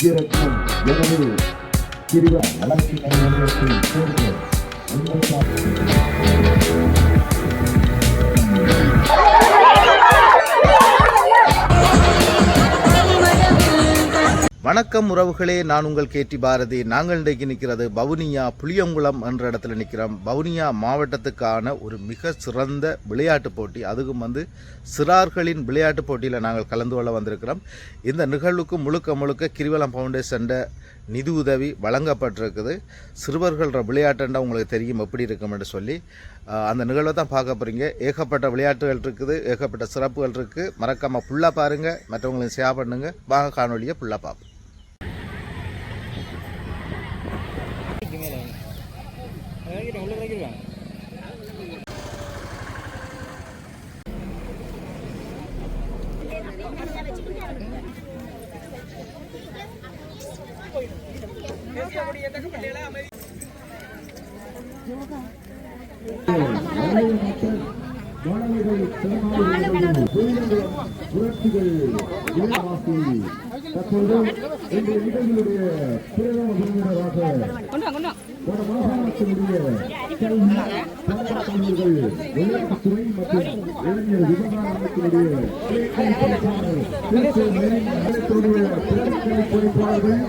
விஜயரத்னம் எனவே பிரிவு வளர்ச்சி நிலையத்தில் சேர்ந்து வணக்கம் உறவுகளே, நான் உங்கள் கேடி பாரதி. நாங்கள் இன்றைக்கு நிற்கிறது வவுனியா புளியங்குளம் என்ற இடத்துல நிற்கிறோம். வவுனியா மாவட்டத்துக்கான ஒரு மிக சிறந்த விளையாட்டு போட்டி, அதுவும் சிறார்களின் விளையாட்டு போட்டியில் நாங்கள் கலந்து கொள்ள வந்திருக்கிறோம். இந்த நிகழ்வுக்கு முழுக்க கிரிவலம் ஃபவுண்டேஷன் நிதி உதவி வழங்கப்பட்டிருக்குது. சிறுவர்கள விளையாட்டுண்டா உங்களுக்கு தெரியும் எப்படி இருக்கும் என்று சொல்லி அந்த நிகழ்வை தான் பார்க்க போகிறீங்க. ஏகப்பட்ட விளையாட்டுகள் இருக்குது, ஏகப்பட்ட சிறப்புகள் இருக்குது. மறக்காமல் ஃபுல்லாக பாருங்கள், மற்றவங்களையும் ஷேர் பண்ணுங்கள். வாங்க காணொலியை ஃபுல்லாக பார்ப்போம். புரட்சிகள் தற்போது இந்த நிகழ்ச்சியுடைய பிரதம விருந்தினராக வட மாகாணத்தினுடைய கல்வி பண்பாட்டுகள் விளையாட்டுத்துறை மற்றும் இளைஞர் விவகார அமைப்பினுடைய பொறுப்பாளர்கள்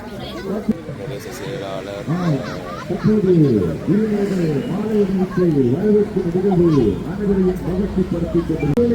தற்போது இளைஞர்கள் மாலை நிகழ்ச்சியை வரவேற்கும் நிகழ்வு அனைவரையும் மகிழ்ச்சிப்படுத்திக் கொண்டு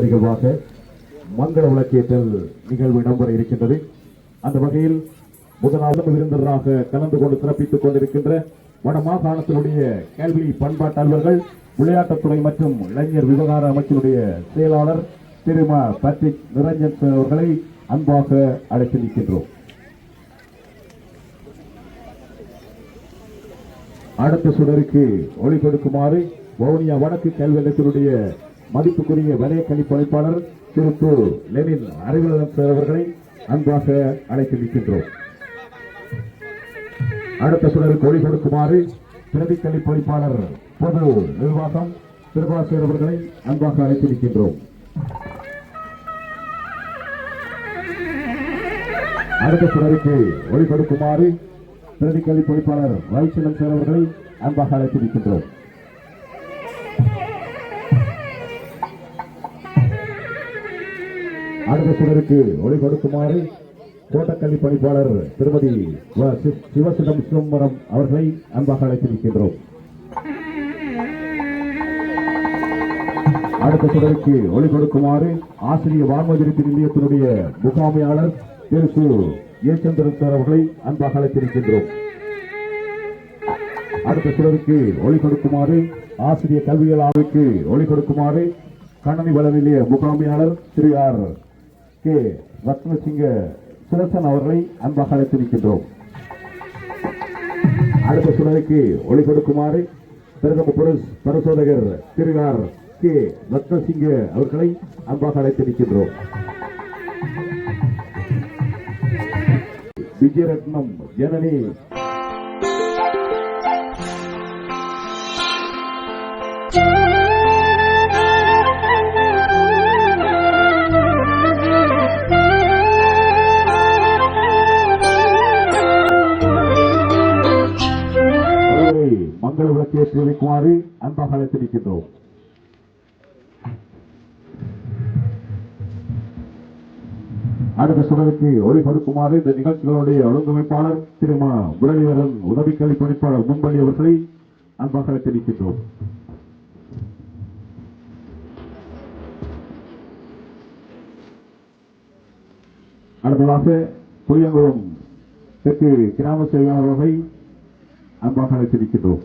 நிகழ்வாக மங்கள விளக்கேற்றல் நிகழ்வு இடம்பெற இருக்கின்றது. அந்த வகையில் முதலாவது விருந்தினராக கலந்து கொண்டு சிறப்பித்துக் கொண்டிருக்கின்ற வடமாகாணத்தினுடைய கல்வி பண்பாட்டு அலுவலர்கள், விளையாட்டுத்துறை மற்றும் இளைஞர் விவகார அமைச்சினுடைய செயலாளர் திருமா பட்ரிக் நிரஞ்சன் அவர்களை அன்பாக அழைத்து நிற்கின்றோம். அடுத்த சுடருக்கு ஒளி கொடுக்குமாறு வவுனியா வடக்கு கல்வி நிலையத்தினுடைய மதிப்புக்குரிய வலய கணிப்பமைப்பாளர் திரு கு லெனின் அறிவியலர் அவர்களை அன்பாக அழைத்து நிற்கின்றோம். அடுத்த சுடருக்கு ஒளி கொடுக்குமாறு பிரதி கணிப்பமைப்பாளர் பொது நிர்வாகம் திருபாசர் அவர்களை அன்பாக அழைத்து நிற்கின்றோம். அடுத்த சுடருக்கு ஒளி கொடுக்குமாறு பிரதி கணிப்பமைப்பாளர் வைசனன் சார் அவர்களை அன்பாக அழைத்து நிற்கின்றோம். அடுத்த சிலருக்கு ஒளி கொடுக்குமாறு தோட்டக்கல்வி பணிப்பாளர் திருமதி சிவசிடம் சிதம்பரம் அவர்களை அன்பாக அழைத்திருக்கின்றோம். அடுத்த சிலருக்கு ஒளி கொடுக்குமாறு ஆசிரியர் வான்மதிப்பு நிலையத்தினுடைய முகாமையாளர் திரு சு ஏசந்திரன் சார் அவர்களை அன்பாக அழைத்திருக்கின்றோம். அடுத்த சிலருக்கு ஒளி கொடுக்குமாறு ஆசிரியர் கல்வியல் ஆய்வுக்கு ஒளி கொடுக்குமாறு கணனி வள நிலைய முகாமையாளர் திரு ஆர் கே ரத்னசிங்க சுரசன் அவர்களை அன்பாக அழைத்திருக்கின்றோம். அடுத்த சுடருக்கு ஒளி கொடுக்குமாறு பிரதம பரிசோதகர் திரு ஆர் கே ரத்னசிங்க அவர்களை அன்பாக அழைத்திருக்கின்றோம். விஜயரத்னம் ஜனனி மங்கள விளக்கேற்றி வைக்குமாறு அன்பாக அழைத்திருக்கின்றோம். அடுத்த சுடருக்கு ஒளிபரப்புமாறு இந்த நிகழ்ச்சிகளுடைய ஒழுங்கமைப்பாளர் திருமா முரளிதரன் உதவி கல்விப்பணிப்பாளர் முன்பள்ளி அவர்களை அன்பாக அழைத்திருக்கின்றோம். அடுத்ததாக புளியங்குளம் தெற்கு கிராம சேவையாளர்களை அன்பாக அழைத்திருக்கின்றோம்.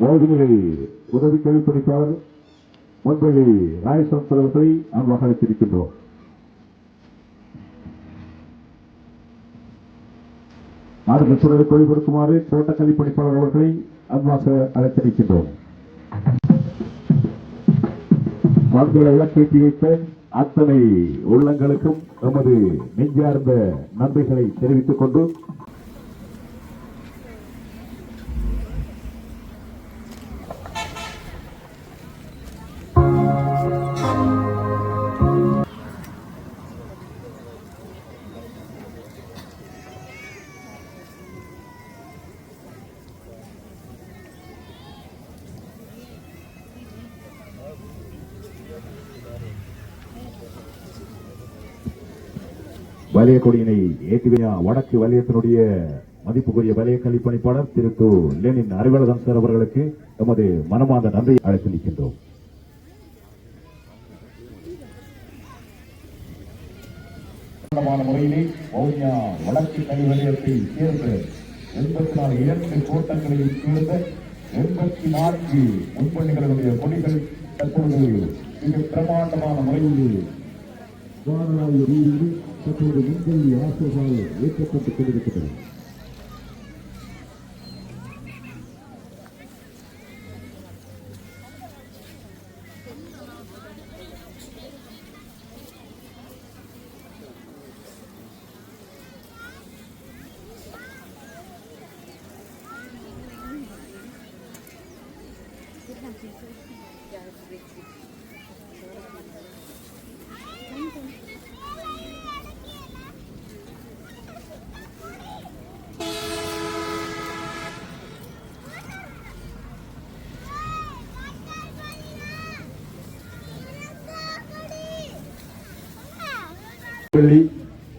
ஓதுநிலை உதவி கல்விப்பணிப்பாளர் முன்பள்ளி ராயசந்தர் அவர்களை அன்பாக அழைத்திருக்கின்றோம். அடுத்த சூழலுக்கு ஒளிபரப்புமாறு தோட்ட கல்விப்பணிப்பாளர் அவர்களை அன்பாக அழைத்திருக்கின்றோம். மக்களை விளக்கேற்றி வைத்த அத்தனை உள்ளங்களுக்கும் நமது நெஞ்சார்ந்த நன்றிகளை தெரிவித்துக் கொண்டு வலய கொடியினை ஏற்றுவையா வடக்கு வலயத்தினுடைய மதிப்புக்குரிய வலய கல்விப்பணிப்பாளர் திரு து. லெனின் அறிவழகன் சார் அவர்களுக்கு நமது மனமார்ந்த நன்றியை அழைத்து நிற்கின்றோம். முறையிலே வவுனியா வடக்கு கல்வி வலயத்தை சேர்ந்த 84 இலக்கு தோட்டங்களில் சேர்ந்த 84 முன்பள்ளிகளுடைய கொடிகள் தற்போது மிக பிரமாண்டமான முறையில் தற்போது முன்பள்ளி ஆசிரியர்களால் ஏற்கப்பட்டுக் கொண்டிருக்கிறது.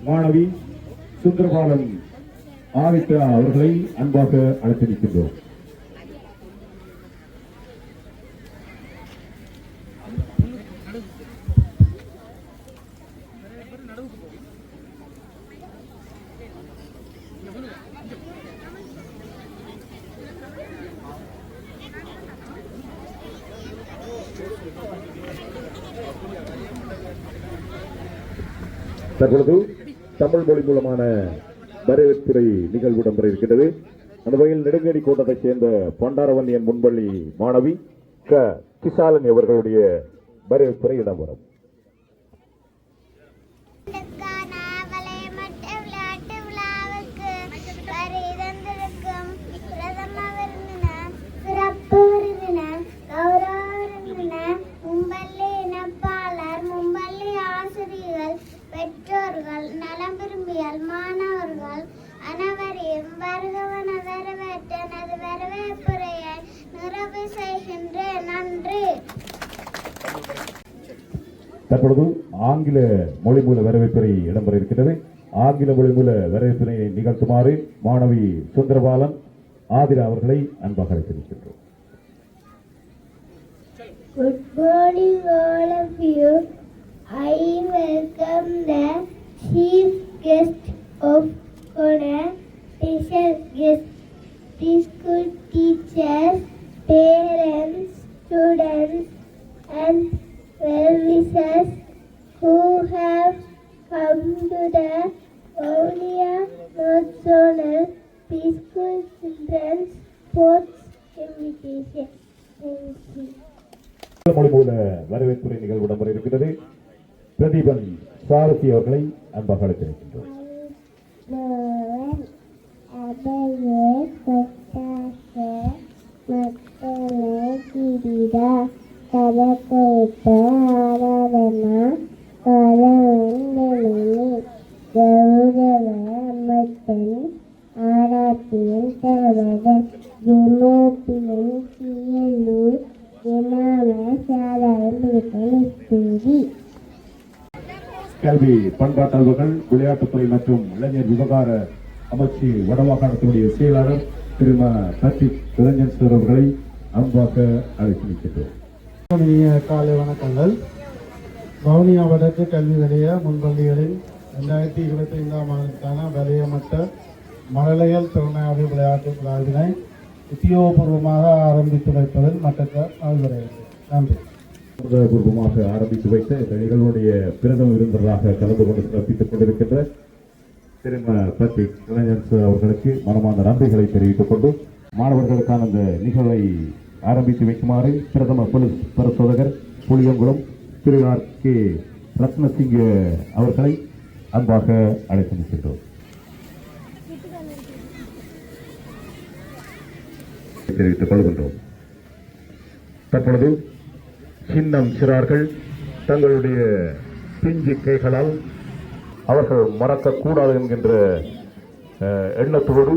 மாணவி சுந்தரபாலன் ஆதித்யா அவர்களை அன்பாக அழைத்திருக்கின்றோம். தற்பொழுது தமிழ் மொழி மூலமான வரவேற்புரை நிகழ்வு இடம்பெற இருக்கிறது. அந்த வகையில் நெடுங்கடி கோட்டத்தைச் சேர்ந்த பண்டாரவன்னியன் முன்பள்ளி மாணவி க. கிசாலன் அவர்களுடைய வரவேற்புரை இடம்பெறும். பெற்றோர்கள், நலம் விரும்பியல் மாணவர்கள் அனைவரையும் வருகவன வரவேற்ற எனது வரவேற்புரையை நிறைவு செய்கின்றேன். நன்றி. தற்பொழுது ஆங்கில மொழி மூல வரவேற்புரை இடம்பெற இருக்கிறது. ஆங்கில மொழி மூல வரவேற்புரை நிகழ்த்துமாறு மாணவி சுந்தரபாலன் ஆதிரா அவர்களை அன்பாக அழைத்திருக்கின்றோம். Good morning all of you. I welcome the chief guest of honor, special guest, preschool teachers, parents, students, and well-wishers who have come to the Vavuniya North Zonal Preschool Children's Sports Invitation. Thank you. மொழி மூல வரவேற்புரை நிகழ்வு இடம்பெற இருக்கிறது. பிரதீபன் சாரதி அவர்களை அன்பாக அழைத்திருக்கின்றோம். கௌரவ அமைச்சன் ஆராத்தியன் தருவதன் ஜெமோபியன் சியலூர் எனாம சாதாரண கூறி கல்வி பண்பாட்டல்வுகள் விளையாட்டுத்துறை மற்றும் இளைஞர் விவகார அமைச்சு வடமாகாணத்தினுடைய செயலாளர் திரும பட்ரிக் இளைஞர் சார் அவர்களை அன்பாக அழைத்திருக்கின்றோம். இனிய காலை வணக்கங்கள். வவுனியா வடக்கு கல்வி நிலைய முன்பள்ளிகளின் 2025ஆம் ஆண்டுக்கான வலயமட்ட மழலையல் திறனாய்வு விளையாட்டு விழாவினை உத்தியோகபூர்வமாக ஆரம்பித்து வைப்பதில் மற்ற நல்வரையது. நன்றி. பூர்வமாக ஆரம்பித்து வைத்த இந்த நிகழ்வுடைய பிரதம விருந்தினராக கலந்து கொண்டு சிறப்பித்துக் கொண்டிருக்கின்ற திரும பட்ரிக் இளைஞர் அவர்களுக்கு மனமார்ந்த நன்றிகளை தெரிவித்துக் கொண்டு மாணவர்களுக்கான இந்த நிகழ்வை ஆரம்பித்து வைக்குமாறு பிரதம போலீஸ் பரிசோதகர் புளியங்குளம் திரு ஆர் கே ரத்னசிங் அவர்களை அன்பாக அழைத்து நிற்கின்றோம். தெரிவித்துக் கொள்கின்றோம். தற்பொழுது சின்னம் சிறார்கள் தங்களுடைய பிஞ்சு கைகளால் அவர்கள் மறக்கக்கூடாது என்கின்ற எண்ணத்தோடு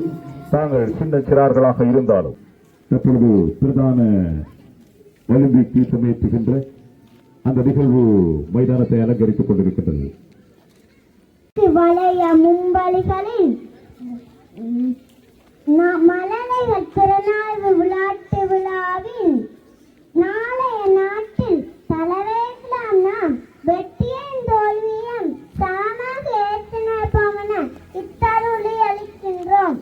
தாங்கள் சின்ன சிறார்களாக இருந்தாலும் தற்பொழுது பிரதான ஒலிம்பிக் சமயத்துகின்ற அந்த நிகழ்வு மைதானத்தை அலங்கரித்துக் கொண்டிருக்கின்றது. வளைய மும்பலிகளில் மழலைகள் திறனாய்வு விளையாட்டு விழாவின் நாளைய நாட்டில் தலைவேற்கலாம் நாம் வெற்றியின் தோல்வியும் சமமாக ஏற்றினோம் என இத்தருளி அளிக்கின்றோம்.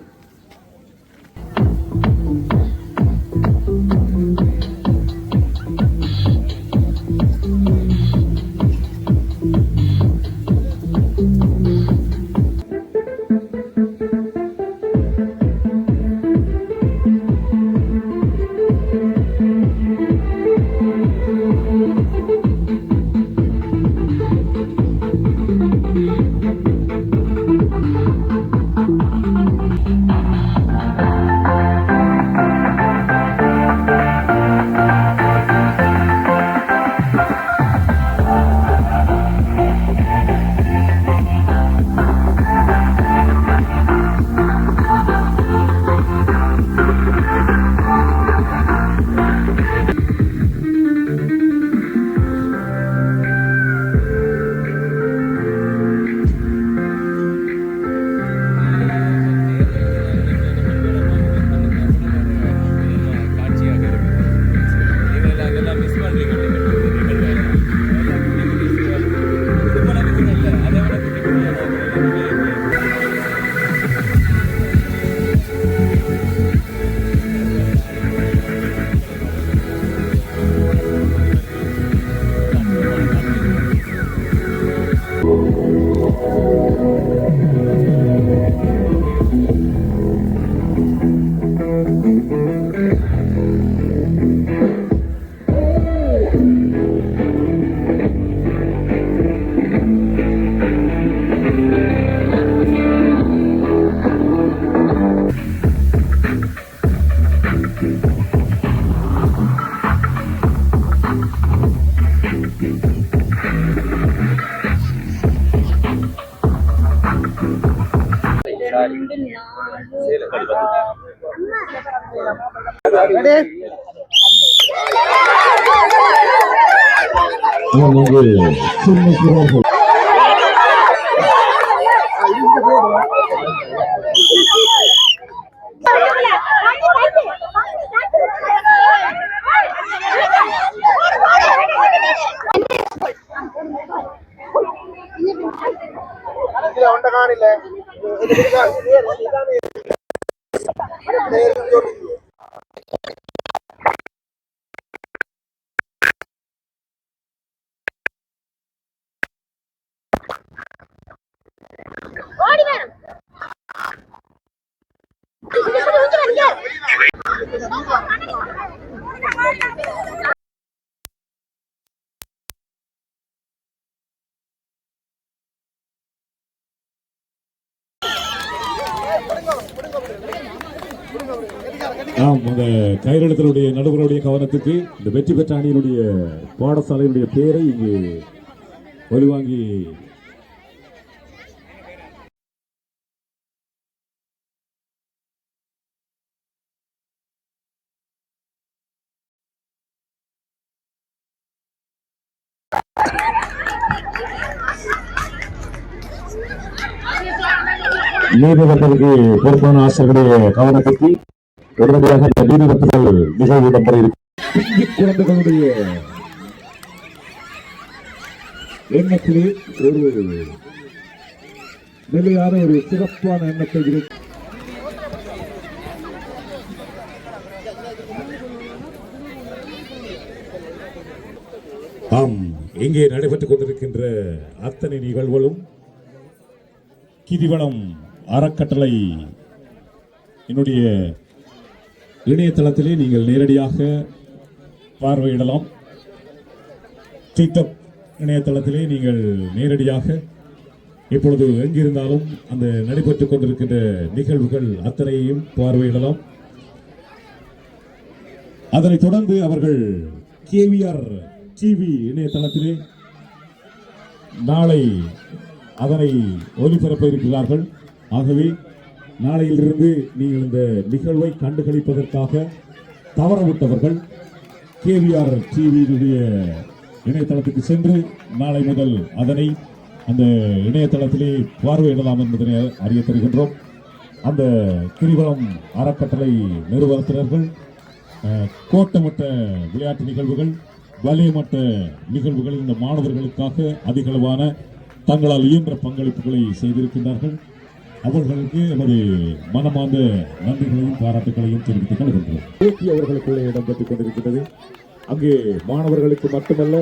அந்த கையெழுத்தினுடைய நடுவருடைய கவனத்துக்கு இந்த வெற்றி பெற்ற அணியினுடைய பாடசாலையினுடைய பெயரை இங்கு வலுவாங்கி நீதிமன்றத்துக்கு பொறுப்பான ஆசிரியர்களுடைய கவனத்திற்கு உடனடியாக நீதிமன்றங்கள் நிகழ்வு நம்பர் குழந்தைகளுடைய எண்ணத்திலே ஒரு நிலையான ஒரு சிறப்பான எண்ணத்தை இருக்கு. ஆம், இங்கே நடைபெற்றுக் கொண்டிருக்கின்ற அத்தனை நிகழ்வுகளும் கிரிவலம் அறக்கட்டளை என்னுடைய இணையதளத்திலே நீங்கள் நேரடியாக பார்வையிடலாம். ட்விட்டர் இணையதளத்திலே நீங்கள் நேரடியாக இப்பொழுது எங்கிருந்தாலும் அந்த நடைபெற்றுக் கொண்டிருக்கின்ற நிகழ்வுகள் அத்தனையையும் பார்வையிடலாம். அதனைத் தொடர்ந்து அவர்கள் கேவிஆர் டிவி இணையதளத்திலே நாளை அதனை ஒளிபரப்ப இருக்கிறார்கள். ஆகவே நாளையிலிருந்து நீங்கள் இந்த நிகழ்வை கண்டுகளிப்பதற்காக தவறவிட்டவர்கள் கேவிஆர் டிவியினுடைய இணையதளத்துக்கு சென்று நாளை முதல் அதனை அந்த இணையதளத்திலே பார்வையிடலாம் என்பதனை அறிய தருகின்றோம். அந்த கிரிவலம் அறக்கட்டளை நிறுவனத்தினர்கள் கோட்டமட்ட விளையாட்டு நிகழ்வுகள், வலயமட்ட நிகழ்வுகள் இந்த மாணவர்களுக்காக அதிகளவான தங்களால் இயன்ற பங்களிப்புகளை செய்திருக்கின்றார்கள். அவர்களுக்கு எமது மனமார்ந்த நன்றிகளையும் பாராட்டுகளையும் தெரிவித்துக் கொள்கின்றோம். அவர்களுக்குள்ளே இடம்பெற்றுக் கொண்டிருக்கிறது. அங்கே மாணவர்களுக்கு மட்டுமல்ல,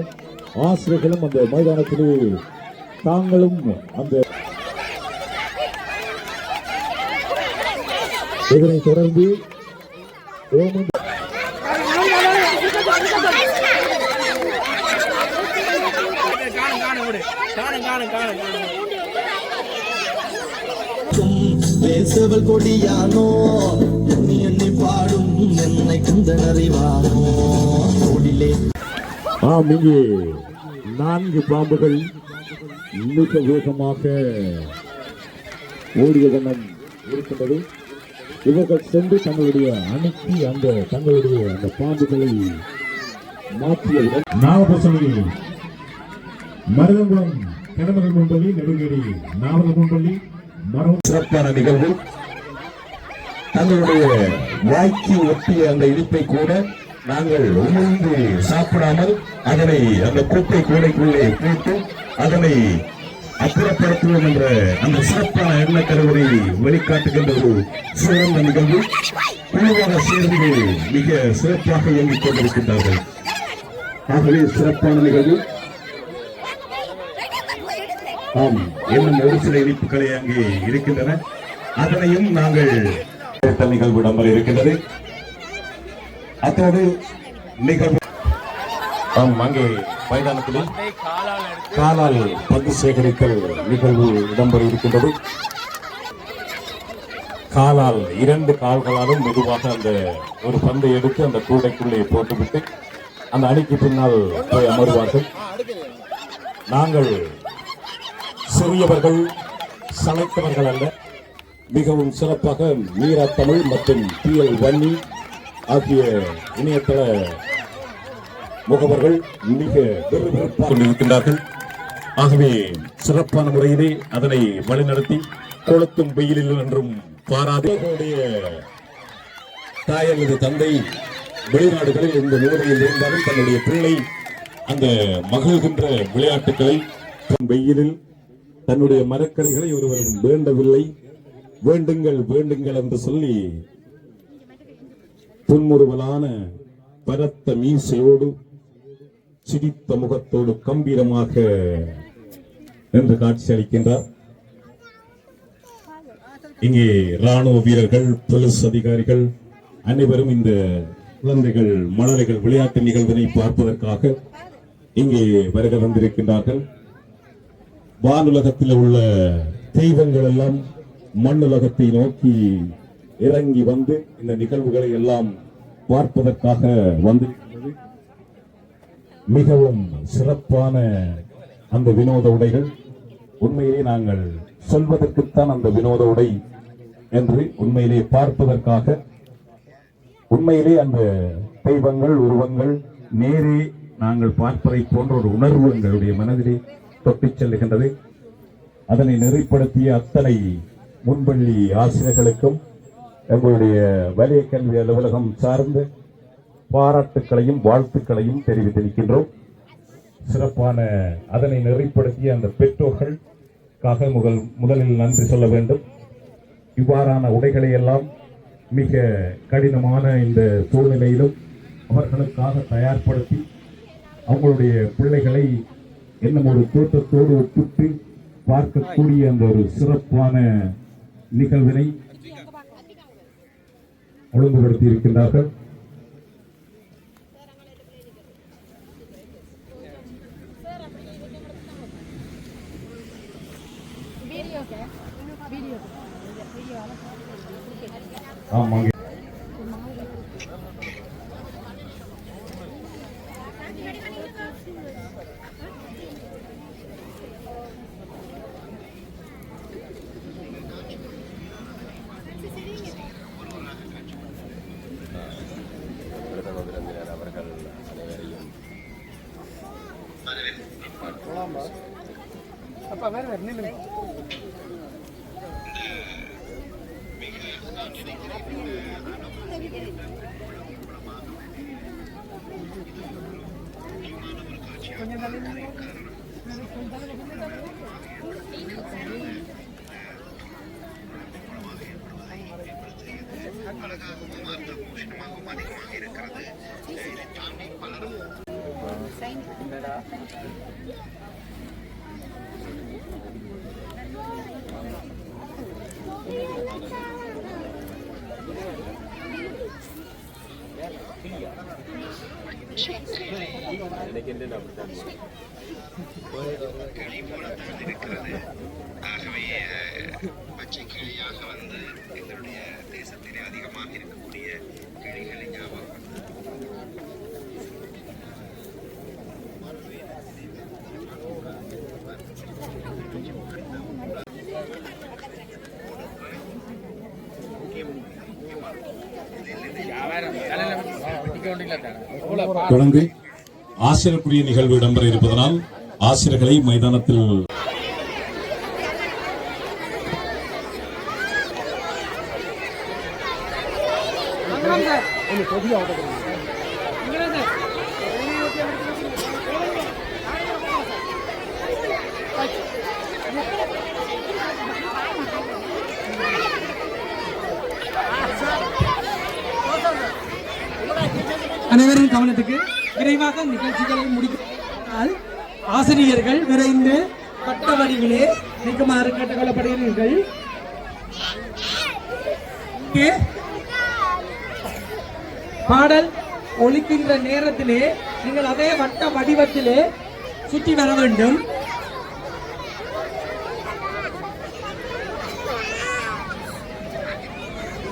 ஆசிரியர்களும் அந்த மைதானத்திலே தாங்களும் அந்த இதனை தொடர்ந்து பேசவல் கொடியானோ எண்ணி எண்ணி பாடும் என்னை குந்தனறிவானோ கொடிலே. ஆம், இங்கே 4 பாம்புகள் மிக வேகமாக ஓடிய வண்ணம் இருக்கின்றது. இவர்கள் சென்று தங்களுடைய அணுக்கி தங்களுடைய அந்த பாம்புகளை மாற்றியவுடன் நாகபூசணி மருதங்குளம் கிணமகள் முன்பள்ளி நெடுங்கடி நாவல் முன்பள்ளி மரம் சிறப்பான நிகழ்வு. தங்களுடைய வாய்க்கு ஒட்டிய அந்த இனிப்பை கூட நாங்கள் உமிழ்ந்து சாப்பிடாமல் அதனை அந்த குப்பை கூடைக்குள்ளே போட்டு அதனை அப்புறப்படுத்துவோம் என்ற அந்த சிறப்பான எண்ண கருவறை வெளிக்காட்டுகின்ற ஒரு சிறந்த நிகழ்வு. குழுவாக சேர்ந்து மிக சிறப்பாக இயங்கிக் கொண்டிருக்கின்றார்கள். ஆகவே சிறப்பான நிகழ்வு. ஆம், இன்னும் ஒரு சில இனிப்புகளை அங்கே இருக்கின்றன. அதனையும் நாங்கள் நிகழ்வு இடம்பெற இருக்கின்றது. அத்தோடு நிகழ்வு அங்கே மைதானத்தில் காலால் பந்து சேகரித்தல் நிகழ்வு இடம்பெற இருக்கின்றது. காலால் 2 கால்களாலும் மெதுவாக அந்த ஒரு பந்தை எடுத்து அந்த கூடைக்குள்ளே போட்டுவிட்டு அந்த அணிக்கு பின்னால் போய் அமர்வார்கள். நாங்கள் சிறியவர்கள், சளைத்தவர்கள் அல்ல. மிகவும் சிறப்பாக மீரா தமிழ் மற்றும் PL வன்னி ஆகிய இணையதள முகவர்கள் மிக விறுவிறுப்பாக இருக்கின்றார்கள். ஆகவே சிறப்பான முறையிலே அதனை வழிநடத்தி கொளுத்தும் வெயிலில் என்றும் பாராது தாய் அல்லது தந்தை வெளிநாடுகளில் இந்த நிலைமையில் இருந்தாலும் தன்னுடைய பிள்ளை அந்த மகிழ்கின்ற விளையாட்டுகளை வெயிலில் தன்னுடைய மரக்கறிகளை ஒருவரும் வேண்டவில்லை, வேண்டுங்கள் வேண்டுங்கள் என்று சொல்லி புன்முறுவலான பரத்த மீசையோடு சிரித்த முகத்தோடு கம்பீரமாக என்று காட்சி அளிக்கின்றார். இங்கே ராணுவ வீரர்கள், போலீஸ் அதிகாரிகள் அனைவரும் இந்த குழந்தைகள் மழலைகள் விளையாட்டு நிகழ்வினை பார்ப்பதற்காக இங்கே வருகை வந்திருக்கின்றார்கள். வானுலகத்தில் உள்ள தெய்வங்கள் எல்லாம் மண்ணுலகத்தை நோக்கி இறங்கி வந்து இந்த நிகழ்வுகளை எல்லாம் பார்ப்பதற்காக வந்திருக்கின்றது. மிகவும் சிறப்பான அந்த வினோத உடைகள். உண்மையிலே நாங்கள் சொல்வதற்குத்தான் அந்த வினோத உடை என்று உண்மையிலே பார்ப்பதற்காக உண்மையிலே அந்த தெய்வங்கள் உருவங்கள் நேரே நாங்கள் பார்ப்பதை போன்ற ஒரு உணர்வு எங்களுடைய மனதிலே தொட்டிச் செல்லுகின்றது. அதனை நெறிப்படுத்திய அத்தனை முன்பள்ளி ஆசிரியர்களுக்கும் எங்களுடைய வலய கல்வி அலுவலகம் சார்ந்த பாராட்டுக்களையும் வாழ்த்துக்களையும் தெரிவித்திருக்கின்றோம். சிறப்பான அதனை நெறிப்படுத்திய அந்த பெற்றோர்களுக்காக முதலில் நன்றி சொல்ல வேண்டும். இவ்வாறான உடைகளை எல்லாம் மிக கடினமான இந்த சூழ்நிலையிலும் அவர்களுக்காக தயார்படுத்தி அவங்களுடைய பிள்ளைகளை இன்னும் ஒரு தோற்றத்தோடு ஒப்பிட்டு பார்க்கக்கூடிய அந்த ஒரு சிறப்பான நிகழ்வினை ஒழுங்குபடுத்தி இருக்கின்றார்கள். ஆமாங்க. ஆகவே பச்சை கிளியாக வந்து எங்களுடைய தேசத்திலே அதிகமாக இருக்கக்கூடிய கிளிகளை ஞாபகம் தொடர்ந்து ஆசிரியருக்குரிய நிகழ்வு இடம்பெற இருப்பதனால் ஆசிரியர்களை மைதானத்தில் அனைவரின் கவனத்துக்கு விரைவாக நிகழ்ச்சிகளை முடித்தால் ஆசிரியர்கள் விரைந்து பட்ட வடிவிலே நிற்குமாறு கேட்டுக்கொள்ளப்படுகிறீர்கள். பாடல் ஒலிக்கின்ற நேரத்திலே நீங்கள் அதே வட்ட வடிவத்திலே சுற்றி வர வேண்டும்.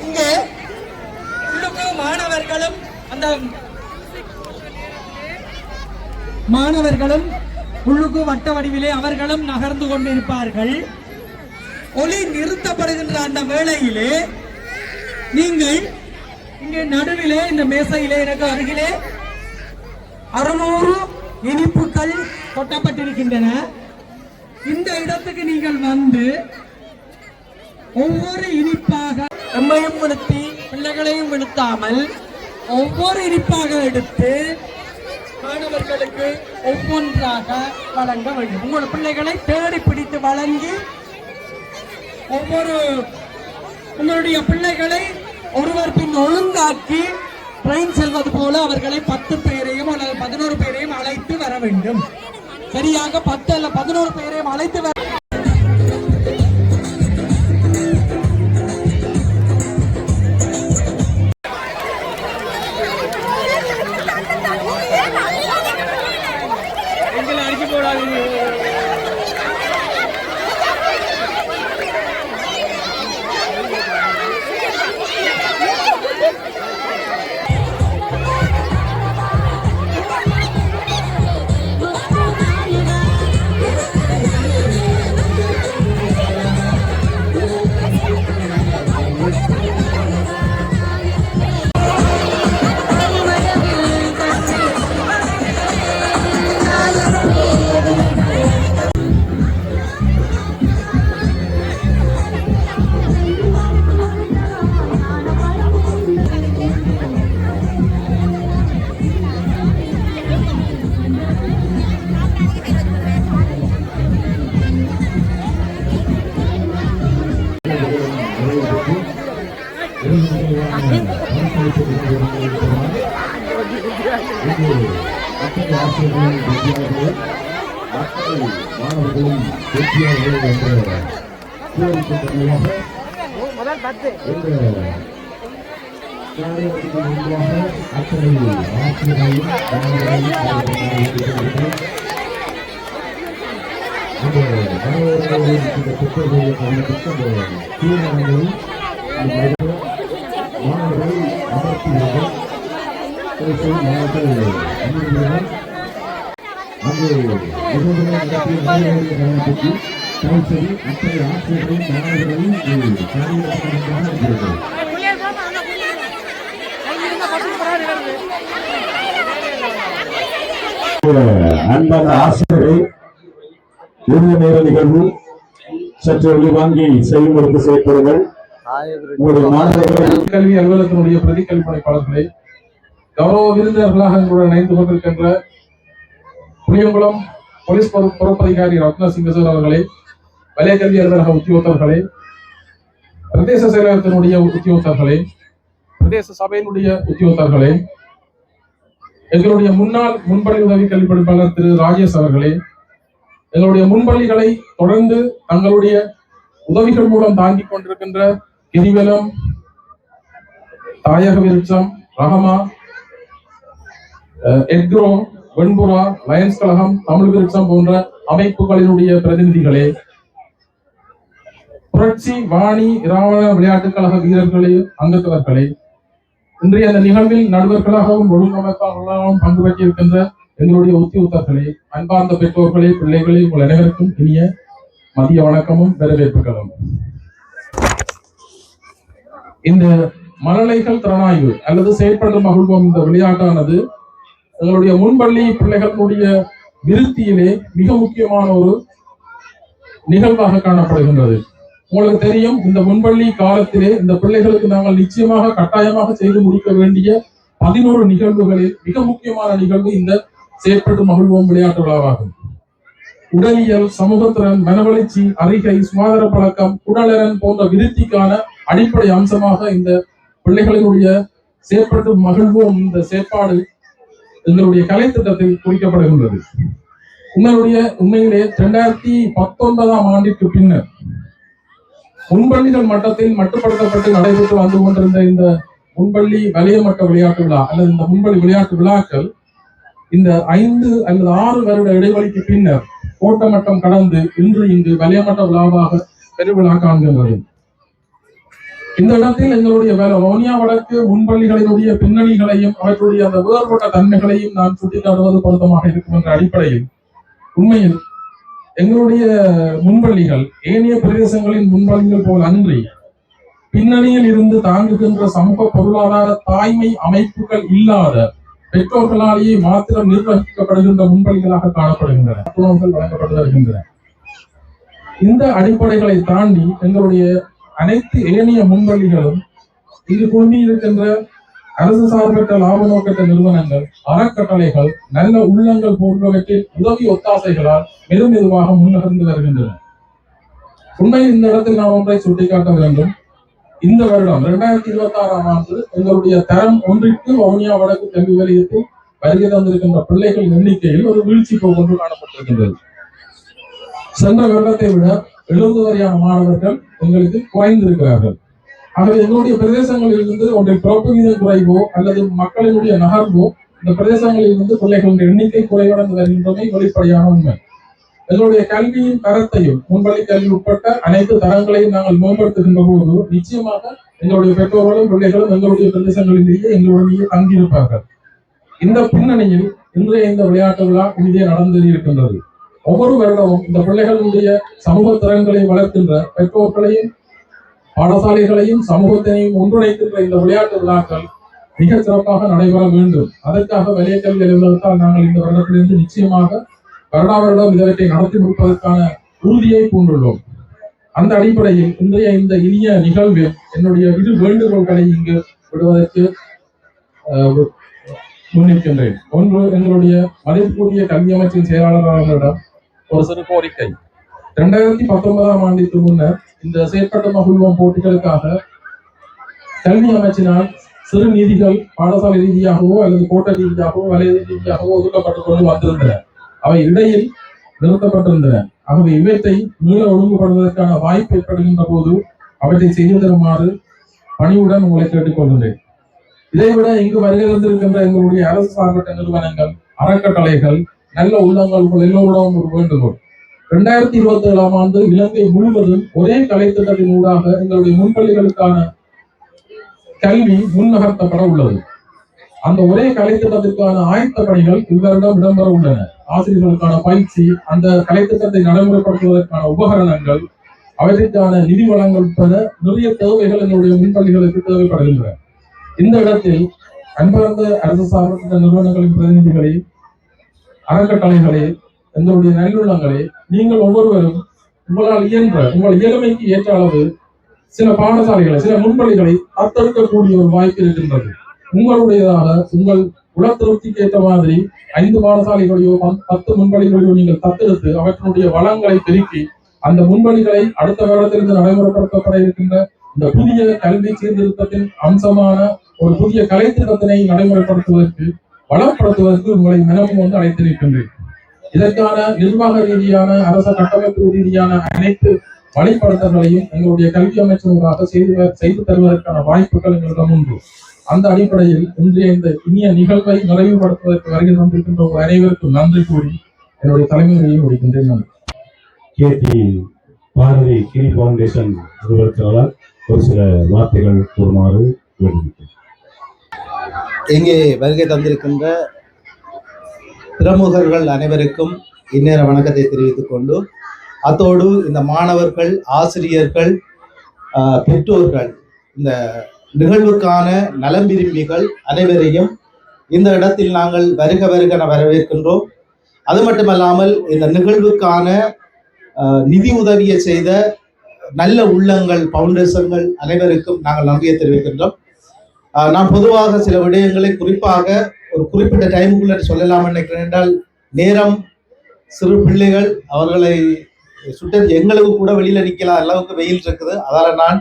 இங்கே மாணவர்களும் உள்ளுக்கு வட்ட வடிவிலே அவர்களும் நகர்ந்து கொண்டிருப்பார்கள். ஒலி நிறுத்தப்படுகின்ற அந்த வேளையிலே நீங்கள் இங்கே நடுவிலே இந்த மேசையிலே எனக்கு அருகிலே 600 இனிப்புகள் கொட்டப்பட்டிருக்கின்றன. இந்த இடத்துக்கு நீங்கள் வந்து ஒவ்வொரு இனிப்பாக எம்மையும் விழுத்தி பிள்ளைகளையும் விழுத்தாமல் ஒவ்வொரு இனிப்பாக எடுத்து மாணவர்களுக்கு ஒவ்வொன்றாக வழங்க வேண்டும். உங்கள் பிள்ளைகளை தேடி பிடித்து வழங்கி உங்களுடைய பிள்ளைகளை ஒருவர் பின் ஒழுங்காக்கி ட்ரெயின் செல்வது போல அவர்களை 10 பேரையும் அல்லது 11 பேரையும் அழைத்து வர வேண்டும். சரியாக 10 அல்ல 11 பேரையும் அழைத்து வர மாணவர்களும் வெற்றியாளர்கள் என்ற கோரிக்கையாக காரியத்துக்கு முன்பாக அத்தனை ஆசிரியர்களையும் அந்த மாணவர்களோடு இருக்கின்ற பெற்றோர்களுடைய கவனத்திற்கு அந்த தீர்மானங்களும் மாணவர்கள் அமர்த்தியவர்கள் மாணவர்கள் அமர்ந்தியவர் அங்கு நிகழ்வுகளை நடத்திய மாணவர்களுடைய கவனத்திற்கு கவுன்சிலி அத்தனை ஆசிரியர்களையும் மாணவர்களையும் காரியத்திற்கு முன்பாக இருக்கிறது. அன்பான ஆசிரியரை உரிய நேர நிகழ்வு சற்று வாங்கி செய்யும்படி செயற்படுங்கள். உங்களுடைய மாணவர்கள் கல்வி அலுவலகத்தினுடைய பிரதி கல்விப்பணிப்பாளர்களை கௌரவ விருந்தினர்களாக எங்களுடன் இணைந்து கொண்டிருக்கின்ற புளியங்குளம் போலீஸ் பொறுப்பதிகாரி ரத்னசிங்க சார் அவர்களே, வலய கல்வி அலுவலக உத்தியோகத்தர்களே, பிரதேச செயலகத்தினுடைய உத்தியோகத்தர்களே, பிரதேச சபையினுடைய உத்தியோகத்தர்களே, எங்களுடைய முன்னாள் முன்பள்ளி உதவி கல்வி படிப்பாளர் திரு ராஜேஷ் அவர்களே, எங்களுடைய முன்பள்ளிகளை தொடர்ந்து தங்களுடைய உதவிகள் மூலம் தாங்கிக் கொண்டிருக்கின்ற கிரிவலம், தாயக விருட்சம், ரஹமா, எட்ரோ, வெண்புறா, லயன்ஸ் கழகம், தமிழ் விருட்சம் போன்ற அமைப்புகளினுடைய பிரதிநிதிகளே, புரட்சி வாணி இராவண விளையாட்டுக் கழக வீரர்களே, அங்கத்தவர்களே, இன்றைய அந்த நிகழ்வில் நடுவர்களாகவும் ஒழுங்கமைப்பாளர்களாகவும் பங்கு பெற்றிருக்கின்ற எங்களுடைய உத்தியோகத்தர்களே, அன்பார்ந்த பெற்றோர்களே, பிள்ளைகளே, உங்கள் அனைவருக்கும் இனிய மதிய வணக்கமும் வரவேற்புகளும். இந்த மழலைகள் திறனாய்வு அல்லது செயற்படும் மகிழ்வோம் இந்த விளையாட்டானது எங்களுடைய முன்பள்ளி பிள்ளைகளுடைய விருத்தியிலே மிக முக்கியமான ஒரு நிகழ்வாக காணப்படுகின்றது. உங்களுக்கு தெரியும், இந்த முன்பள்ளி காலத்திலே இந்த பிள்ளைகளுக்கு நாங்கள் நிச்சயமாக கட்டாயமாக செய்து முடிக்க வேண்டிய 11 நிகழ்வுகளில் மிக முக்கியமான நிகழ்வு இந்த செயற்பட்டு மகிழ்வோம் விளையாட்டு விழாவாகும். உடலியல், சமூகத்திறன், மனவளர்ச்சி, அறிகை, சுகாதார பழக்கம், உடலரன் போன்ற விருத்திக்கான அடிப்படை அம்சமாக இந்த பிள்ளைகளினுடைய செயற்பட்டு மகிழ்வோம் இந்த செயற்பாடு எங்களுடைய கலை திட்டத்தில் குறிக்கப்படுகின்றது. உண்மையிலே 2019ஆம் ஆண்டிற்கு பின்னர் முன்பள்ளிகள் மட்டத்தில் மட்டுப்படுத்தப்பட்டு நடைபெற்று வந்து கொண்டிருந்த இந்த முன்பள்ளி வலய மட்ட விளையாட்டு விழா அல்லது இந்த முன்பள்ளி விளையாட்டு விழாக்கள் இந்த 5 அல்லது 6 வருட இடைவெளிக்கு பின்னர் கோட்ட மட்டம் கடந்து இன்று இங்கு வலய மட்ட விழாவாக பெருவிழா காண்கின்றது. இந்த இடத்தில் எங்களுடைய வவுனியா வடக்கு முன்பள்ளிகளினுடைய பின்னணிகளையும் அவற்றுடைய அந்த வேறுபட்ட தன்மைகளையும் நான் சுட்டிக்காட்டுவது பொருத்தமாக இருக்கும் என்ற அடிப்படையில் உண்மையில் எங்களுடைய முன்பள்ளிகள் ஏனைய பிரதேசங்களின் முன்பள்ளிகள் போல் அன்றி பின்னணியில் இருந்து தாங்குகின்ற சமூக பொருளாதார தாய்மை அமைப்புகள் இல்லாத பெற்றோர்களாலேயே மாத்திரம் நிர்வகிக்கப்படுகின்ற முன்பள்ளிகளாக காணப்படுகின்றன, உணவுகள் வழங்கப்பட்டு வருகின்றன. இந்த அடிப்படைகளை தாண்டி எங்களுடைய அனைத்து ஏனைய முன்பள்ளிகளும் இங்கு குழுமி இருக்கின்ற அரசு சார்பற்ற லாப நோக்கற்ற நிறுவனங்கள், அறக்கட்டளைகள், நல்ல உள்ளங்கள் போன்றவற்றில் உதவி ஒத்தாசைகளால் மெதுவாக முன்னகர்ந்து வருகின்றன. உண்மையில் இந்த இடத்தில் நாம் ஒன்றை சுட்டிக்காட்ட வேண்டும். இந்த வருடம் 2026ஆம் ஆண்டு எங்களுடைய தரம் 1க்கு வவுனியா வடக்கு கல்வி வலயத்தில் வருகை தந்திருக்கின்ற பிள்ளைகள் எண்ணிக்கையில் ஒரு வீழ்ச்சி போன்று காணப்பட்டிருக்கின்றது. சென்ற வருடத்தை விட 70 வரையான மாணவர்கள் எங்களுக்கு குறைந்திருக்கிறார்கள். ஆகவே எங்களுடைய பிரதேசங்களில் இருந்து ஒன்றில் பிறப்பு வீதம் குறைவோ அல்லது மக்களினுடைய நகர்வோ இந்த பிரதேசங்களில் இருந்து பிள்ளைகளுடைய எண்ணிக்கை குறைவடைந்து வருகின்றமை வெளிப்படையான உண்மை. எங்களுடைய கல்வியின் தரத்தையும் முன்பள்ளி கல்வி உட்பட்ட அனைத்து தரங்களையும் நாங்கள் மேம்படுத்துகின்ற போது நிச்சயமாக எங்களுடைய பெற்றோர்களும் பிள்ளைகளும் எங்களுடைய பிரதேசங்களிலேயே எங்களுடைய தங்கியிருப்பார்கள். இந்த பின்னணியில் இன்றைய இந்த விளையாட்டு விழா இனிதே நடந்திருக்கின்றது. ஒவ்வொரு வருடமும் இந்த பிள்ளைகளுடைய சமூக திறன்களை வளர்க்கின்ற பெற்றோர்களையும் பாடசாலைகளையும் சமூகத்தையும் ஒன்றிணைக்கின்ற இந்த விளையாட்டு விழாக்கள் மிக சிறப்பாக நடைபெற வேண்டும். அதற்காக வலய கல்வி அலுவலகத்தால் நாங்கள் இந்த வருடத்திலிருந்து நிச்சயமாக வருடம் இதவற்றை நடத்தி முடிப்பதற்கான உறுதியை பூண்டுள்ளோம். அந்த அடிப்படையில் இன்றைய இந்த இனிய நிகழ்வில் என்னுடைய இரு வேண்டுகோள்களை இங்கு விடுவதற்கு முன்னிற்கின்றேன். ஒன்று, எங்களுடைய மதிப்புக்குரிய கல்வி அமைச்சின் செயலாளர்களிடம் ஒரு சிறு கோரிக்கை. 2019ஆம் ஆண்டிற்கு முன்னர் இந்த செயற்பட்ட மகிழ்வோம் போட்டிகளுக்காக கல்வி அமைச்சினால் சிறு நிதிகள் பாடசாலை ரீதியாகவோ அல்லது கோட்ட ரீதியாகவோ வலய ரீதியாகவோ ஒதுக்கப்பட்டுக் கொண்டு வந்திருந்தன. அவை இடையில் நிறுத்தப்பட்டிருந்தன. ஆகவே இவற்றை மீள ஒழுங்குபடுவதற்கான வாய்ப்பு ஏற்படுகின்ற போது அவற்றை செய்து தருமாறு பணிவுடன் உங்களை கேட்டுக்கொள்கின்றேன். இதைவிட இங்கு வருகை தந்திருக்கின்ற எங்களுடைய அரசு சார்பற்ற நிறுவனங்கள், அறக்கட்டளைகள், நல்ல உள்ளங்கள் உங்கள் எல்லோருடன் ஒரு வேண்டுகோள். 2027 ஆண்டு இலங்கை முழுவதும் ஒரே கலைத்திட்டத்தின் ஊடாக எங்களுடைய முன்பள்ளிகளுக்கான கல்வி முன்னகர்த்தப்பட உள்ளது. அந்த ஒரே கலைத்திட்டத்திற்கான ஆயத்த பணிகள் இவ்வருடம் இடம்பெற உள்ளன. ஆசிரியர்களுக்கான பயிற்சி, அந்த கலைத்திட்டத்தை நடைமுறைப்படுத்துவதற்கான உபகரணங்கள், அவற்றிற்கான நிதி வளங்கள் உட்பட நிறைய தேவைகள் எங்களுடைய முன்பள்ளிகளுக்கு தேவைப்படுகின்றன. இந்த இடத்தில் அன்பார்ந்த அரசு சார்பற்ற நிறுவனங்களின் பிரதிநிதிகளே, அறக்கட்டளைகளே, எங்களுடைய நல்லுள்ளங்களே, நீங்கள் ஒவ்வொருவரும் உங்களால் இயன்ற, உங்கள் இயலுமைக்கு ஏற்ற அளவு சில பாடசாலைகளை, சில முன்பள்ளிகளை தத்தெடுக்கக்கூடிய ஒரு வாய்ப்பு இருக்கின்றது. உங்களுடையதாக உங்கள் உள திருப்திக்கு ஏற்ற மாதிரி 5 பாடசாலைகளையோ 10 முன்பள்ளிகளையோ நீங்கள் தத்தெடுத்து அவற்றினுடைய வளங்களை பெருக்கி அந்த முன்பள்ளிகளை அடுத்த வருடத்திலிருந்து நடைமுறைப்படுத்தப்பட இருக்கின்ற இந்த புதிய கல்வி சீர்திருத்தத்தின் அம்சமான ஒரு புதிய கலைத்திட்டத்தினை நடைமுறைப்படுத்துவதற்கு, வளப்படுத்துவதற்கு உங்களை மனமும் வந்து அழைத்திருக்கின்றேன். இதற்கான நிர்வாக ரீதியான, அரச கட்டமைப்பு ரீதியான அனைத்து வழிப்படுத்தல்களையும் எங்களுடைய கல்வி அமைச்சர்களாக செய்து தருவதற்கான வாய்ப்புகள் எங்களிடம் உண்டு. அந்த அடிப்படையில் இன்றைய இந்த இனிய நிகழ்வை நிறைவுபடுத்துவதற்கு வருகை தந்திருக்கின்ற அனைவருக்கும் நன்றி கூறி என்னுடைய தலைமையை முடிக்கின்றேன். நன்றி. கேடி பாரதி கிரி பவுண்டேஷன் நிறுவனத்தினால் ஒரு சில வார்த்தைகள் கூறுமாறு வேண்டுகிறேன். இங்கே வருகை தந்திருக்கின்ற பிரமுகர்கள் அனைவருக்கும் இந்நேர வணக்கத்தை தெரிவித்துக் கொண்டு, அத்தோடு இந்த மாணவர்கள், ஆசிரியர்கள், பெற்றோர்கள், இந்த நிகழ்வுக்கான நலம் விரும்பிகள் அனைவரையும் இந்த இடத்தில் நாங்கள் வருக வருக வரவேற்கின்றோம். அது மட்டுமல்லாமல் இந்த நிகழ்வுக்கான நிதி உதவியை செய்த நல்ல உள்ளங்கள், பவுண்டேஷன்கள் அனைவருக்கும் நாங்கள் நன்றியை தெரிவிக்கின்றோம். நான் பொதுவாக சில விடயங்களை குறிப்பாக ஒரு குறிப்பிட்ட டைமுக்குள்ள சொல்லலாம் நினைக்கிறேன். என்றால் நேரம், சிறு பிள்ளைகள், அவர்களை சுட்ட எங்களுக்கு கூட வெளியில நிக்கலாம் அளவுக்கு வெயில் இருக்குது. அதால நான்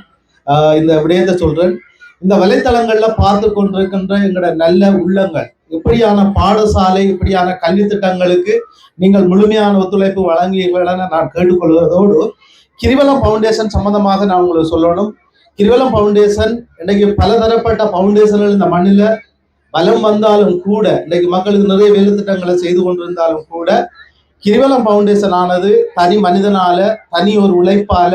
இந்த விடயத்தை சொல்றேன். இந்த வலைத்தளங்கள்ல பார்த்து கொண்டிருக்கின்ற எங்களோட நல்ல உள்ளங்கள், இப்படியான பாடசாலை, இப்படியான கல்வி திட்டங்களுக்கு நீங்கள் முழுமையான ஒத்துழைப்பு வழங்குவீர்கள் என நான் கேட்டுக்கொள்வதோடு, கிரிவலம் பவுண்டேஷன் சம்பந்தமாக நான் உங்களுக்கு சொல்லணும். கிரிவலம் பவுண்டேஷன் இன்னைக்கு பலதரப்பட்ட பவுண்டேஷன்கள் இந்த மண்ணில பலம் வந்தாலும் கூட, இன்னைக்கு மக்களுக்கு நிறைய வேலை திட்டங்களை செய்து கொண்டிருந்தாலும் கூட, கிரிவலம் பவுண்டேஷன் ஆனது தனி மனிதனால, தனி ஒரு உழைப்பால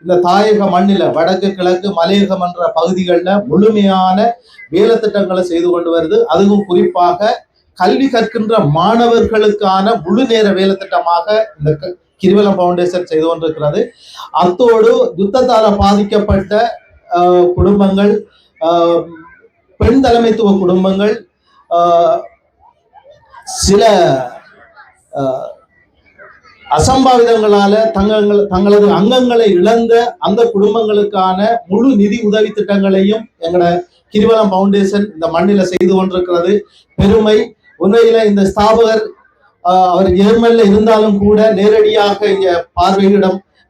இந்த தாயக மண்ணில, வடக்கு, கிழக்கு, மலையகம் என்ற பகுதிகளில் முழுமையான வேலை திட்டங்களை செய்து கொண்டு வருது. அதுவும் குறிப்பாக கல்வி கற்கின்ற மாணவர்களுக்கான முழு நேர வேலை திட்டமாக இந்த கிரிவலம் பவுண்டேஷன் செய்து கொண்டிருக்கிறது. அத்தோடு யுத்தத்தால பாதிக்கப்பட்ட குடும்பங்கள், பெண் தலைமைத்துவ குடும்பங்கள், சில அசம்பாவிதங்களால தங்களது அங்கங்களை இழந்த அந்த குடும்பங்களுக்கான முழு நிதி உதவி திட்டங்களையும் எங்களோட கிரிவலம் பவுண்டேஷன் இந்த மண்ணில செய்து கொண்டிருக்கிறது. பெருமை. உண்மையில இந்த ஸ்தாபகர் அவர் ஜெர்மன்ல இருந்தாலும் கூட நேரடியாக இங்க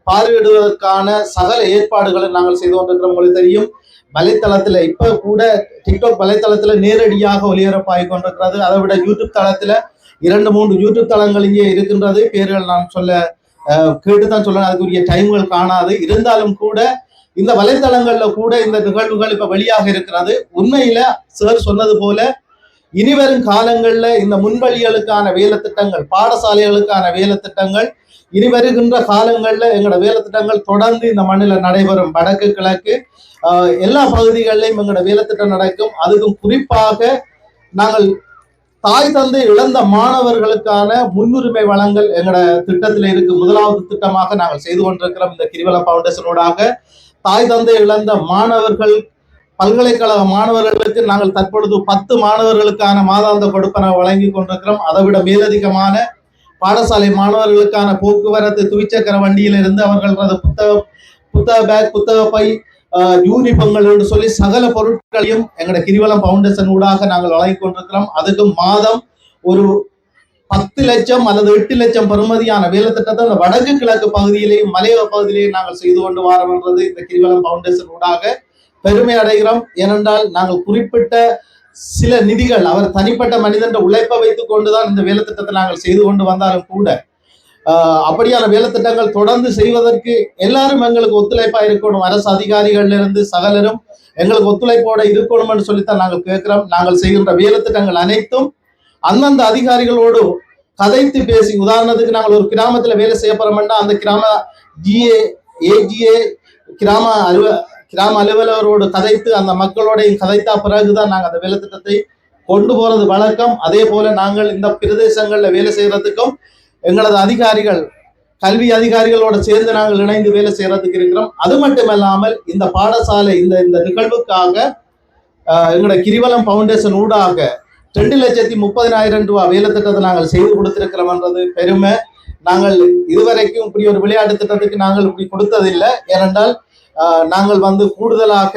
பார்வையிடுவதற்கான சகல ஏற்பாடுகளை நாங்கள் செய்து கொண்டிருக்கிறோம். உங்களுக்கு தெரியும், வலைத்தளத்துல இப்ப கூட டிக்டாக் வலைத்தளத்துல நேரடியாக ஒளிபரப்பாகி கொண்டிருக்கிறது. அதை விட யூடியூப் தளத்துல 2-3 யூடியூப் தளங்கள் இங்கே இருக்கின்றது. பேர்கள் நான் சொல்ல கேட்டுதான் சொல்ல, அதுக்குரிய டைம்கள் காணாது. இருந்தாலும் கூட இந்த வலைத்தளங்கள்ல கூட இந்த நிகழ்வுகள் இப்ப வெளியாக இருக்கிறது. உண்மையில சார் சொன்னது போல இனிவரும் காலங்கள்ல இந்த முன்வழிகளுக்கான வேலை திட்டங்கள், பாடசாலைகளுக்கான வேலை திட்டங்கள், இனி வருகின்ற காலங்கள்ல எங்களோட வேலை திட்டங்கள் தொடர்ந்து இந்த மண்ணில நடைபெறும். வடக்கு, கிழக்கு எல்லா பகுதிகளிலும் எங்களோட வேலை திட்டம் நடக்கும். அதுக்கும் குறிப்பாக நாங்கள் தாய் தந்தை இழந்த மாணவர்களுக்கான முன்னுரிமை வழங்கல் எங்களோட திட்டத்தில் இருக்கு. முதலாவது திட்டமாக நாங்கள் செய்து கொண்டிருக்கிறோம். இந்த கிரிவலம் பவுண்டேஷனோடாக தாய் தந்தை இழந்த மாணவர்கள், பல்கலைக்கழக மாணவர்களுக்கு நாங்கள் தற்பொழுது 10 மாணவர்களுக்கான மாதாந்த கொடுப்பனை வழங்கி கொண்டிருக்கிறோம். அதை விட மேலதிகமான பாடசாலை மாணவர்களுக்கான போக்குவரத்து, துவிச்சக்கர வண்டியிலிருந்து அவர்களது புத்தக பேக், புத்தக பை, யூனிஃபார்ம்கள் என்று சொல்லி சகல பொருட்களையும் எங்களோட கிரிவலம் பவுண்டேஷன் ஊடாக நாங்கள் வழங்கி கொண்டிருக்கிறோம். அதுக்கு மாதம் ஒரு 10 லட்சம் அல்லது 8 லட்சம் பெறுமதியான வேலை திட்டத்தை அந்த வடக்கு கிழக்கு பகுதியிலேயும் மலையக பகுதியிலேயும் நாங்கள் செய்து கொண்டு வரோம்ன்றது இந்த கிரிவலம் பவுண்டேஷன் ஊடாக பெருமை அடைகிறோம். ஏனென்றால் நாங்கள் குறிப்பிட்ட சில நிதிகள் அவர் தனிப்பட்ட மனிதன் உழைப்பை வைத்துக் கொண்டுதான் இந்த வேலை திட்டத்தை நாங்கள் செய்து கொண்டு வந்தாலும் கூட அப்படியான வேலை திட்டங்கள் தொடர்ந்து செய்வதற்கு எல்லாரும் எங்களுக்கு ஒத்துழைப்பா இருக்கணும். அரசு அதிகாரிகள்ல இருந்து சகலரும் எங்களுக்கு ஒத்துழைப்போட இருக்கணும்னு சொல்லித்தான் நாங்கள் கேட்கிறோம். நாங்கள் செய்கின்ற வேலை திட்டங்கள் அனைத்தும் அந்தந்த அதிகாரிகளோடு கதைத்து பேசி, உதாரணத்துக்கு நாங்கள் ஒரு கிராமத்துல வேலை செய்ய போறோம்னா அந்த கிராம ஏஜிஏ கிராம அலுவலரோடு கதைத்து அந்த மக்களோடையும் கதைத்தா பிறகுதான் நாங்கள் அந்த வேலை திட்டத்தை கொண்டு போறது வழக்கம். அதே போல நாங்கள் இந்த பிரதேசங்கள்ல வேலை செய்யறதுக்கும் எங்களது அதிகாரிகள், கல்வி அதிகாரிகளோட சேர்ந்து நாங்கள் இணைந்து வேலை செய்யறதுக்கு இருக்கிறோம். அது மட்டுமல்லாமல் இந்த பாடசாலை இந்த நிகழ்வுக்காக எங்களோட கிரிவலம் பவுண்டேஷன் ஊடாக 2,30,000 ரூபாய் வேலை திட்டத்தை நாங்கள் செய்து கொடுத்திருக்கிறோம்ன்றது பெருமை. நாங்கள் இதுவரைக்கும் இப்படி ஒரு விளையாட்டு திட்டத்துக்கு நாங்கள் இப்படி கொடுத்ததில்லை. ஏனென்றால் நாங்கள் கூடுதலாக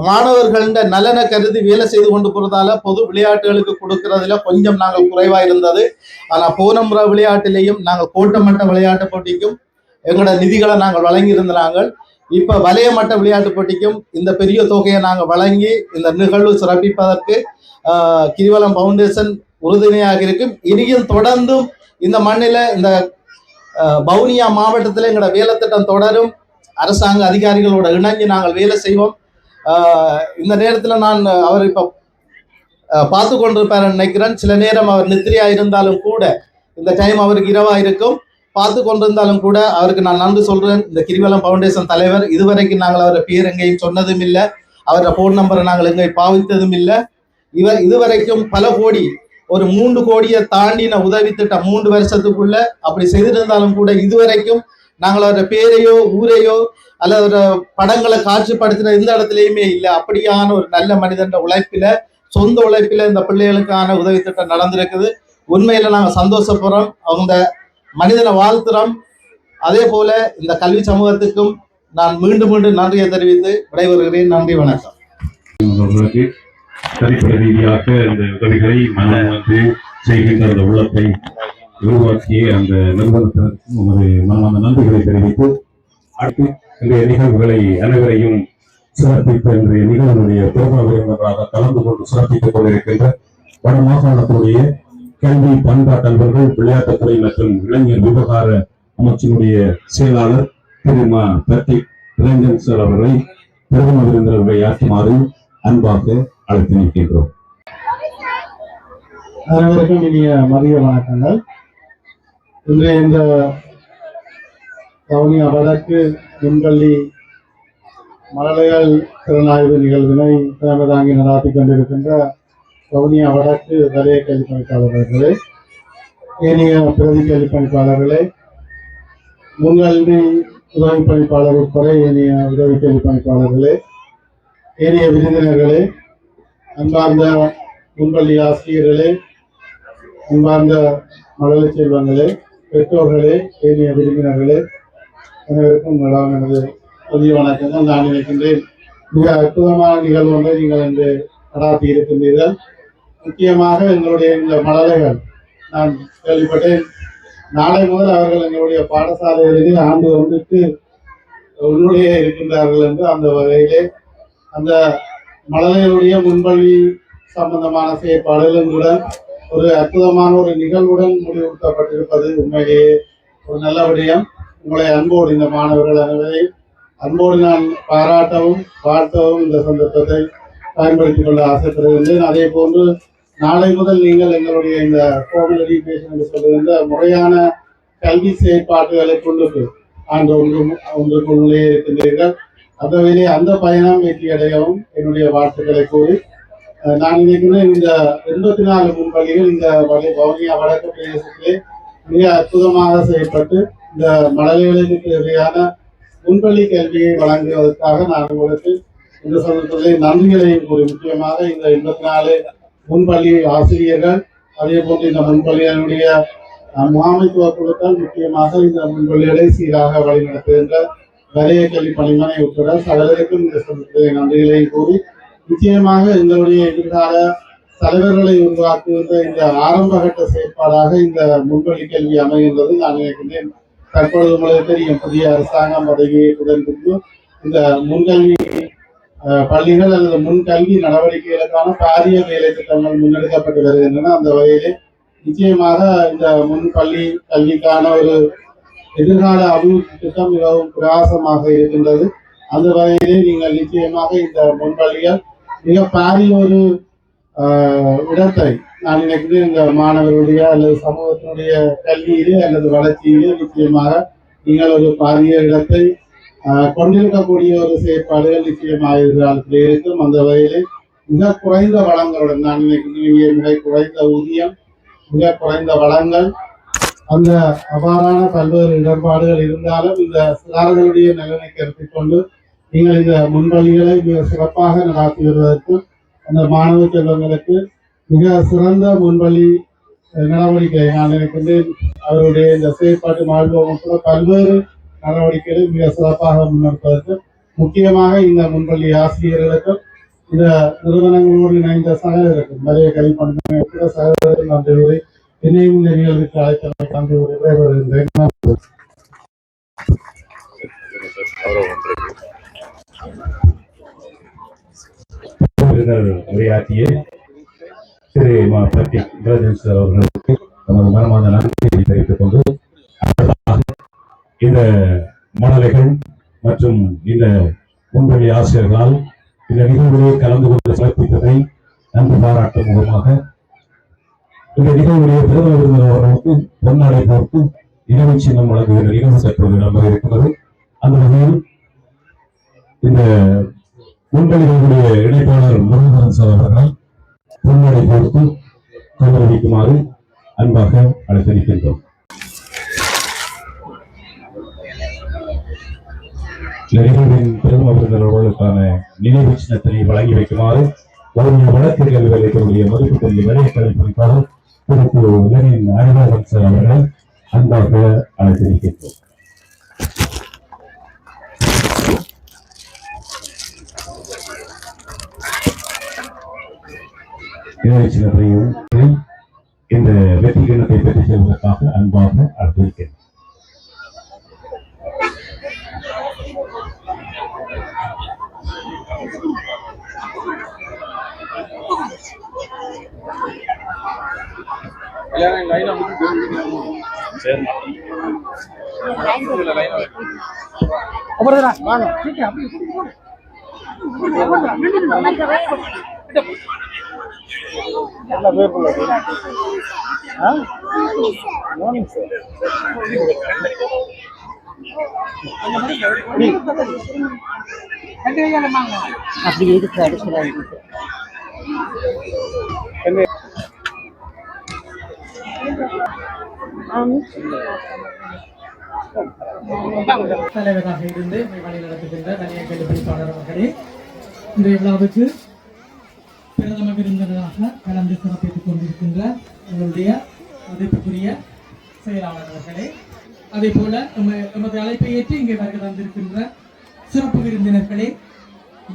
மாணவர்களின் நலனை கருதி வேலை செய்து கொண்டு போறதால பொது விளையாட்டுகளுக்கு கொடுக்கறதுல கொஞ்சம் நாங்கள் குறைவா இருந்தது. ஆனா போன முறை விளையாட்டிலையும் நாங்கள் கோட்டமட்ட விளையாட்டு போட்டிக்கும் எங்களோட நிதிகளை நாங்கள் வழங்கி இருந்தாங்க. இப்ப வலயமட்ட விளையாட்டு போட்டிக்கும் இந்த பெரிய தொகையை நாங்கள் வழங்கி இந்த நிகழ்வு சிறப்பிப்பதற்கு கிரிவலம் பவுண்டேஷன் உறுதுணையாக இருக்கும். இனியும் தொடர்ந்தும் இந்த மண்ணில இந்த வவுனியா மாவட்டத்தில் எங்களோட வேலை திட்டம் தொடரும். அரசாங்க அதிகாரிகளோட இணைஞ்சு நாங்கள் வேலை செய்வோம். இந்த நேரத்தில் நான் அவர் இப்ப பார்த்து கொண்டிருப்பார் நினைக்கிறேன். சில நேரம் அவர் நித்திரையா இருந்தாலும் கூட இந்த டைம் அவருக்கு இரவா இருக்கும். பார்த்து கொண்டிருந்தாலும் கூட அவருக்கு நான் நன்றி சொல்றேன். இந்த கிரிவலம் பவுண்டேஷன் தலைவர், இதுவரைக்கும் நாங்கள் அவரை பேர் எங்கேயும் சொன்னதும் இல்லை, அவரோட போன் நம்பரை நாங்கள் எங்கேயும் பாவித்ததும் இல்லை. இவர் இதுவரைக்கும் பல கோடி, ஒரு 3 கோடியை தாண்டின உதவி திட்டம் 3 வருஷத்துக்குள்ள அப்படி செய்திருந்தாலும் கூட இதுவரைக்கும் நாங்கள் அவரோட பேரையோ ஊரையோ அல்லது ஒரு படங்களை காட்சிப்படுத்தின எந்த இடத்துலையுமே இல்லை. அப்படியான ஒரு நல்ல மனிதன் உழைப்பில, சொந்த உழைப்பில இந்த பிள்ளைகளுக்கான உதவி திட்டம் நடந்திருக்குது. உண்மையில நாங்கள் சந்தோஷப்படுறோம், அவங்க மனிதனை வாழ்த்துறோம். அதே போல இந்த கல்வி சமூகத்துக்கும் நான் மீண்டும் நன்றியை தெரிவித்து விடைபெறுகிறேன். நன்றி, வணக்கம். தனிப்பட்ட ரீதியாக இந்த உதவிகளை மனம் செய்கின்ற அந்த உள்ளத்தை உருவாக்கிய அந்த நிறுவனத்திற்கு ஒரு மனமார்ந்த நன்றிகளை தெரிவித்து அடுத்து இன்றைய நிகழ்வுகளை அனைவரையும் சிறப்பித்த இன்றைய நிகழ்வுடைய பிரதம விருந்தினராக கலந்து கொண்டு சிறப்பித்துக் கொண்டிருக்கின்ற வட மாகாணத்துடைய கல்வி பண்பாட்டு அலுவலர்கள், விளையாட்டுத்துறை மற்றும் இளைஞர் விவகார அமைச்சினுடைய செயலாளர் திரு பத்திக் இளைஞன் சார் அவர்களை பிரதம விருந்தினர்களை ஆற்றுமாறு அன்பாக அழைத்து நிற்கின்றோம். அனைவருக்கும் இனிய மதிய வணக்கங்கள். இன்றைய இந்த வவுனியா வடக்கு முன்பள்ளி மழலைகள் திறனாய்வு நிகழ்வினை தலைமை தாங்கி நடாத்திக் கொண்டிருக்கின்ற வவுனியா வடக்கு வலய கல்வி பணிப்பாளர்களே, ஏனைய பிரதி கல்வி பணிப்பாளர்களே, முன்கல்வி உதவி பணிப்பாளர் உட்பட ஏனைய உதவி கல்வி பணிப்பாளர்களே, ஏனைய விருந்தினர்களே, அன்பார்ந்த முன்பள்ளி ஆசிரியர்களே, அன்பார்ந்த மழலை செல்வங்களே, பெற்றோர்களே, ஏனைய விருந்தினர்களே, அனைவருக்கும் எனது புதிய வணக்கங்கள். நான் நினைக்கின்றேன் மிக அற்புதமான நிகழ்வு ஒன்றை நீங்கள் இன்று நடாத்தி இருக்கின்றீர்கள். முக்கியமாக எங்களுடைய இந்த மழலைகள், நான் கேள்விப்பட்டேன் நாளை முதல் அவர்கள் எங்களுடைய பாடசாலைகளிலே ஆண்டு ஒன்றுக்கு உள்ளே இருக்கின்றார்கள் என்று. அந்த வகையிலே அந்த மழலைகளுடைய முன்பள்ளி சம்பந்தமான செயற்பாடுகளுடன் ஒரு அற்புதமான ஒரு நிகழ்வுடன் முடிவுறுத்தப்பட்டிருப்பது உண்மையிலேயே ஒரு நல்ல விடயம். உங்களை அன்போடு இந்த மாணவர்கள் அனைவரை அன்போடு நான் பாராட்டவும் வாழ்த்தவும் இந்த சந்தர்ப்பத்தை பயன்படுத்திக் கொள்ள ஆசைப்படுகின்றேன். அதே போன்று நாளை முதல் நீங்கள் எங்களுடைய இந்த கோவில் எஜுகேஷன் என்று சொல்லுகின்ற முறையான கல்வி செயற்பாடுகளை கொண்டு ஆண்டு ஒன்றுக்குள்ளே இருக்கின்றீர்கள். அந்தவரையிலே அந்த பயணம் வெற்றி அடையவும் என்னுடைய வாழ்த்துக்களை கூறி, நான் நினைக்கிறேன் இந்த 84 முன்பள்ளிகள் இந்த வவுனியா வடக்கு பிரதேசத்திலே மிக அற்புதமாக செயல்பட்டு இந்த மழலைகளுக்கு தேவையான முன்பள்ளி கல்வியை வழங்குவதற்காக நான் உங்களுக்கு இந்த சந்தர்ப்பத்தில் நன்றிகளையும் கூறி, முக்கியமாக இந்த 84 முன்பள்ளி ஆசிரியர்கள், அதே போன்று இந்த முன்பள்ளிகளுடைய முகாமைத்துவ குழுக்கள், முக்கியமாக இந்த முன்பள்ளிகளை சீராக வழிநடத்துகின்ற வலய கல்வி பணிமனை உட்பட சகலருக்கும் இந்த சந்தர்ப்பத்தில் நன்றிகளையும் கூறி, நிச்சயமாக எங்களுடைய எதிர்கால தலைவர்களை உருவாக்குகின்ற இந்த ஆரம்பகட்ட செயற்பாடாக இந்த முன்பள்ளி கல்வி அமைகின்றது நான் நினைக்கின்றேன். தற்பொழுது உங்களுக்கு தெரியும், புதிய அரசாங்கம் பதவியேற்றதன் பின்பு இந்த முன்கல்வி பள்ளிகள் அல்லது முன் கல்வி நடவடிக்கைகளுக்கான பாரிய வேலை திட்டங்கள் முன்னெடுக்கப்பட்டு வருகின்றன. அந்த வகையிலே நிச்சயமாக இந்த முன் பள்ளி கல்விக்கான ஒரு எதிர்கால அபிவிருத்தி திட்டம் மிகவும் பிரகாசமாக இருக்கின்றது. அந்த வகையிலே நீங்கள் நிச்சயமாக இந்த முன்பள்ளிகள் மிக பாரிய ஒரு இடத்தை நான் நினைக்கிறேன் இந்த மாணவர்களுடைய அல்லது சமூகத்தினுடைய கல்வியிலே அல்லது வளர்ச்சியிலே நிச்சயமாக நீங்கள் ஒரு பாரிய இடத்தை கொண்டிருக்கக்கூடிய ஒரு செயற்பாடுகள் நிச்சயமாக எதிர்காலத்தில் இருக்கும். அந்த வகையிலே மிக குறைந்த வளங்களுடன் நான் நினைக்கிறேன் மிக குறைந்த ஊதியம், மிக குறைந்த வளங்கள், அந்த அவ்வாறான பல்வேறு இடர்பாடுகள் இருந்தாலும் இந்த சிறார்களுடைய நலனை கருத்தில் கொண்டு நீங்கள் இந்த முன்பள்ளிகளை மிக சிறப்பாக நடாத்தி வருவதற்கு அந்த மாணவ செல்வங்களுக்கு மிக சிறந்த முன்பள்ளி நடவடிக்கை நான் நினைக்கின்றேன். அவருடைய இந்த செயற்பாட்டு மாண்பும் உட்பட பல்வேறு நடவடிக்கைகளை மிக சிறப்பாக முன்னெடுப்பதற்கு முக்கியமாக இந்த முன்பள்ளி ஆசிரியர்களுக்கும் இந்த நிறுவனங்களோடு இணைந்த சகோதரருக்கும் நிறைய கல்வி பண்பு சகோதரர்கள் நன்றி கூறி என்னையும் இந்த நிகழ்வுக்கு அழைத்தமை நன்றி கூறி விடைபெறுகின்றேன். உரையாற்றிய திரு மா பிரதீப் ராஜேஷ் அவர்களுக்கு நமது மனமார்ந்த நன்றியை தெரிவித்துக் கொண்டு இந்த மாணவர்கள் மற்றும் இந்த முன்பள்ளி ஆசிரியர்களால் இந்த நிகழ்வுகளை கலந்து கொண்டு சிறப்பித்ததை நன்றி பாராட்டும் முகமாக இந்த நிகழ்வுடைய பிரதம விருந்தினர் அவர்களுக்கு பொன்னாடை போர்த்து நினைவு சின்னம் வழங்குகிற நிகழ்வு தற்போது நம்ப இருக்கிறது. அந்த வகையில் இந்த முன்பள்ளிகளுடைய இணைப்பாளர் முருகன் சார் அவர்கள் பொன்னாடை போர்த்து கௌரவிக்குமாறு அன்பாக அழைத்திருக்கின்றோம். நிகழ்வின் பிரதம விருந்தினர்களுக்கான நினைவு சின்னத்தினை வழங்கி வைக்குமாறு வழக்கு கல்வி வைக்கக்கூடிய மதிப்பு கல்வி வரைய கல்வி குறிப்பாக திரு லெனின் அறிவாளன் சார் அவர்களை அன்பாக அழைத்திருக்கின்றோம். நினைவு சின்னத்தையும் இந்த வெற்றி கிண்ணத்தை பெற்று செல்வதற்காக அன்பாக அழைத்திருக்கின்றோம். அப்படி இருக்கு அடுக்கிறாங்க. தலைவராக இருந்து வழி நடத்துகின்ற தனியார் கல்வி பணிப்பாளர் அவர்களே, இந்த விழாவுக்கு பிரதம விருந்தினராக கலந்து சிறப்பித்துக் கொண்டிருக்கின்ற எங்களுடைய மதிப்புக்குரிய செயலாளர் அவர்களே, அதே போல எமது அழைப்பை ஏற்று இங்கே வருகை தந்திருக்கின்ற சிறப்பு விருந்தினர்களே,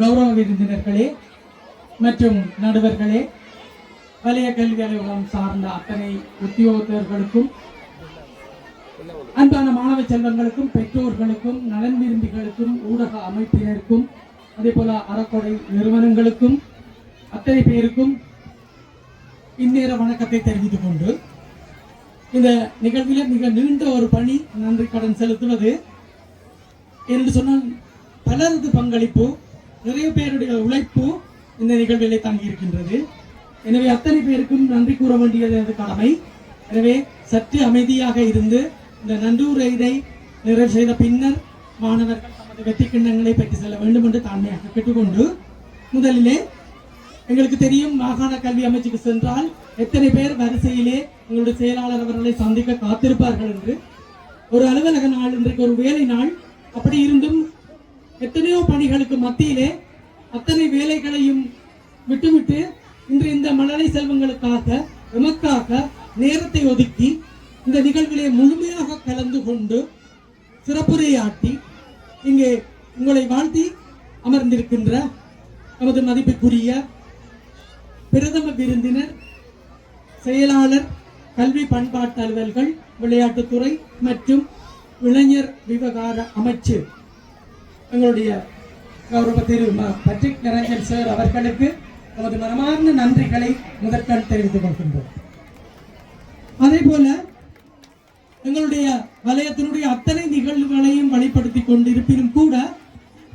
கௌரவ விருந்தினர்களே மற்றும் நடுவர்களே, வலய கல்வி அலுவலகம் சார்ந்த அத்தனை உத்தியோகத்தர்களுக்கும், அன்பான மாணவ செல்வங்களுக்கும், பெற்றோர்களுக்கும், நலன் விரும்பிகளுக்கும், ஊடக அமைப்பினருக்கும், அதே போல அறக்கொடை நிறுவனங்களுக்கும் அத்தனை பேருக்கும் இந்நேர வணக்கத்தை தெரிவித்துக் கொண்டு இந்த நிகழ்வில் மிக நீண்ட ஒரு பணி நன்றி கடன் செலுத்துவது என்று சொன்னால் பலரது பங்களிப்பு, நிறைய பேருடைய உழைப்பு இந்த நிகழ்விலே தங்கியிருக்கின்றது. எனவே அத்தனை பேருக்கும் நன்றி கூற வேண்டியது கடமை. எனவே சற்று அமைதியாக இருந்து இந்த நன்றூரையை நிறைவு செய்த பின்னர் மாணவர்கள் தமது வெற்றி கிண்ணங்களை பெற்று செல்ல வேண்டும் என்று தாழ்மையாக கேட்டுக்கொண்டு, முதலிலே எங்களுக்கு தெரியும் மாகாண கல்வி அமைச்சுக்கு சென்றால் எத்தனை பேர் வரிசையிலே எங்களுடைய செயலாளர் அவர்களை சந்திக்க காத்திருப்பார்கள் என்று. ஒரு அலுவலக நாள், இன்றைக்கு ஒரு வேலை நாள். அப்படி இருந்தும் எத்தனையோ பணிகளுக்கு மத்தியிலே அத்தனை வேலைகளையும் விட்டுவிட்டு இன்று இந்த மழலை செல்வங்களுக்காக எமக்காக நேரத்தை ஒதுக்கி இந்த நிகழ்விலே முழுமையாக கலந்து கொண்டு சிறப்புரையாற்றி இங்கே உங்களை வாழ்த்தி அமர்ந்திருக்கின்ற நமது மதிப்புக்குரிய பிரதம விருந்தினர், செயலாளர், கல்வி பண்பாட்டு அலுவல்கள், விளையாட்டுத்துறை மற்றும் இளைஞர் விவகார அமைச்சு எங்களுடைய கௌரவ திரு பட்ரிக் நிரஞ்சன் சார் அவர்களுக்கு நமது மனமார்ந்த நன்றிகளை முதற்கண் தெரிவித்துக் கொள்கின்றோம். அதே போல எங்களுடைய வலயத்தினுடைய அத்தனை நிகழ்வுகளையும் வழிபடுத்தி கொண்டிருப்பினும் கூட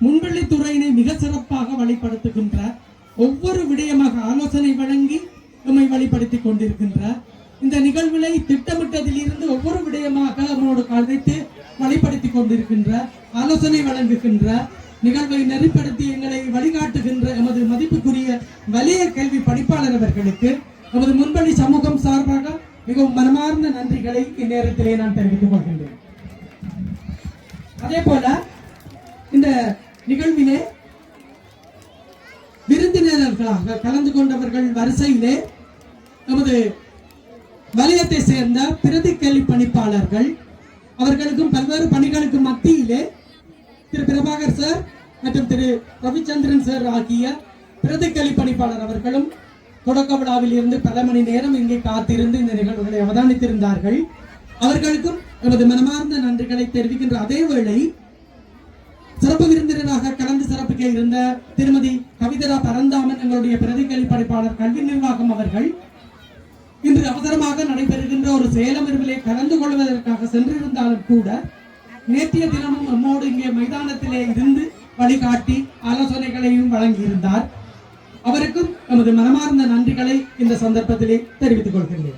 முன்பள்ளித்துறையினை மிக சிறப்பாக வழிபடுத்துகின்ற ஒவ்வொரு விடயமாக ஆலோசனை வழங்கி நம்மை வழிபடுத்திக் கொண்டிருக்கின்ற இந்த நிகழ்வுகளை திட்டமிட்டதிலிருந்து ஒவ்வொரு விடயமாக நம்மோடு கதைத்து வழிபடுத்திக் கொண்டிருக்கின்ற ஆலோசனை வழங்குகின்ற நிகழ்வை நெறிப்படுத்தி எங்களை வழிகாட்டுகின்ற எமது மதிப்புக்குரிய வலய கல்வி பணிப்பாளர் அவர்களுக்கு நமது முன்பள்ளி சமூகம் சார்பாக மிகவும் மனமார்ந்த நன்றிகளை இந்நேரத்திலே நான் தெரிவித்துக் கொள்கின்றேன். அதே போல இந்த நிகழ்விலே விருந்தினர்களாக கலந்து கொண்டவர்கள் வரிசையிலே நமது வலயத்தை சேர்ந்த பிரதி கல்வி பணிப்பாளர்கள் அவர்களுக்கும் பல்வேறு பணிகளுக்கும் மத்தியிலே திரு பிரபாகர் சார் மற்றும் திரு ரவிச்சந்திரன் சார் ஆகிய பிரதி கல்வி பணிப்பாளர் அவர்களும் தொடக்க விழாவில் இருந்து பல மணி நேரம் இங்கே காத்திருந்து இந்த நிகழ்வுகளை அவதானித்திருந்தார்கள். அவர்களுக்கும் நமது மனமார்ந்த நன்றிகளை தெரிவிக்கின்ற அதே வேளை சிறப்பு விருந்தினராக கலந்து சிறப்பிக்க இருந்த திருமதி கவிதரா பரந்தாமன் எங்களுடைய பிரதி கல்வி பணிப்பாளர் கல்வி நிர்வாகம் அவர்கள் இன்று அவசரமாக நடைபெறுகின்ற ஒரு சேலமர்விலே கலந்து கொள்வதற்காக சென்றிருந்தாலும் கூட நேற்றைய தினமும் நம்மோடு இங்கே மைதானத்திலே இருந்து வழிகாட்டி ஆலோசனைகளையும் வழங்கியிருந்தார். அவருக்கும் நமது மனமார்ந்த நன்றிகளை இந்த சந்தர்ப்பத்திலே தெரிவித்துக் கொள்கின்றேன்.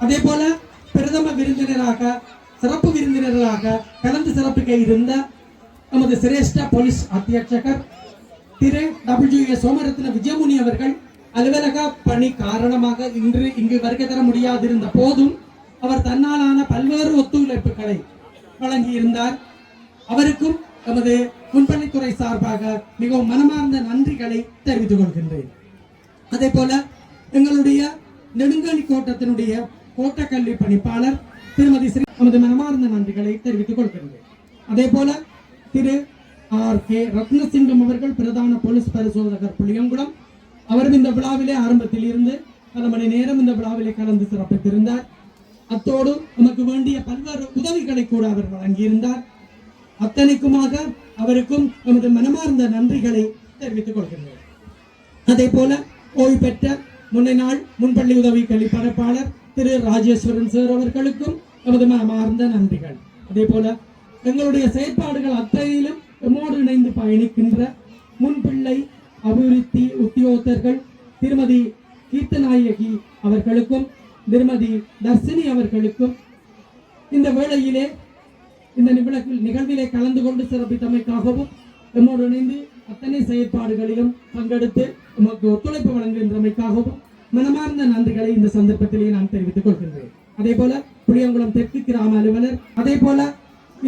அதே போல பிரதம விருந்தினராக சிறப்பு விருந்தினர்களாக கலந்து சிறப்பிக்க இருந்த நமது சிரேஷ்ட போலீஸ் அத்தியட்சகர் திரு WA சோமரத்ன விஜயமுனி அவர்கள் அலுவலக பணி காரணமாக இன்று இங்கு வருகை தர முடியாதிருந்த போதும் அவர் தன்னாலான பல்வேறு ஒத்துழைப்புகளை வழங்கியிருந்தார். அவருக்கும் நமது முன்பள்ளித்துறை சார்பாக மிகவும் மனமார்ந்த நன்றிகளை தெரிவித்துக் கொள்கின்றேன். அதே போல எங்களுடைய நெடுங்கணி கோட்டத்தினுடைய கோட்ட கல்வி பணிப்பாளர் திருமதி ஸ்ரீ நமது மனமார்ந்த நன்றிகளை தெரிவித்துக் கொள்கின்றேன். அதே போல திரு RK ரத்னசிங்கம் அவர்கள் பிரதான போலீஸ் பரிசோதகர் புளியங்குளம் அவரும் இந்த விழாவிலே ஆரம்பத்தில் இருந்து பல மணி நேரம் இந்த விழாவிலே கலந்து சிறப்பித்திருந்தார். அத்தோடு நமக்கு வேண்டிய பல்வேறு உதவிகளை கூட அவர் வழங்கியிருந்தார். அத்தனைக்குமாக அவருக்கும் நமது மனமார்ந்த நன்றிகளை தெரிவித்துக் கொள்கின்றோம். அதே போல ஓய்வு பெற்ற முன்னை நாள் முன்பள்ளி உதவி கல்வி பணிப்பாளர் திரு ராஜேஸ்வரன் சார் அவர்களுக்கும் நமது மனமார்ந்த நன்றிகள். அதே போல எங்களுடைய செயற்பாடுகள் அத்தனையிலும் எம்மோடு இணைந்து பயணிக்கின்ற முன்பிள்ளை அபிவிருத்தி உத்தியோகத்தர்கள் திருமதி கீர்த்தநாயகி அவர்களுக்கும் திருமதி தர்சினி அவர்களுக்கும் இந்த வேளையிலே இந்த நிகழ்விலே கலந்து கொண்டு சிறப்பித்தமைக்காகவும் எம்மோடு இணைந்து அத்தனை செயற்பாடுகளிலும் பங்கெடுத்து நமக்கு ஒத்துழைப்பு வழங்குகின்றமைக்காகவும் மனமார்ந்த நன்றிகளை இந்த சந்தர்ப்பத்திலே நான் தெரிவித்துக் கொள்கின்றேன். அதே போல புளியங்குளம் தெற்கு கிராம அலுவலர் அதே போல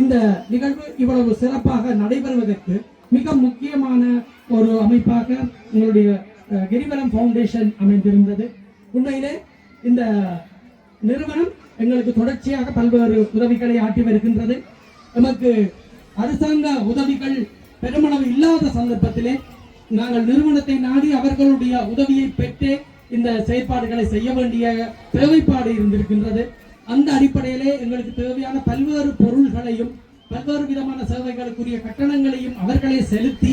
இந்த நிகழ்வு இவ்வளவு சிறப்பாக நடைபெறுவதற்கு மிக முக்கியமான ஒரு அமைப்பாக உங்களுடைய கிரிவலம் ஃபவுண்டேஷன் அமைந்திருந்தது. உண்மையிலே இந்த நிறுவனம் எங்களுக்கு தொடர்ச்சியாக பல்வேறு உதவிகளை ஆற்றி வருகின்றது. நமக்கு அரசாங்க உதவிகள் பெருமளவு இல்லாத சந்தர்ப்பத்திலே நாங்கள் நிறுவனத்தை நாடி அவர்களுடைய உதவியை பெற்றே இந்த செயற்பாடுகளை செய்ய வேண்டிய தேவைப்பாடு இருந்திருக்கின்றது. அந்த அடிப்படையிலே எங்களுக்கு தேவையான பல்வேறு பொருள்களையும் பல்வேறு விதமான சேவைகளுக்குரிய கட்டணங்களையும் அவர்களே செலுத்தி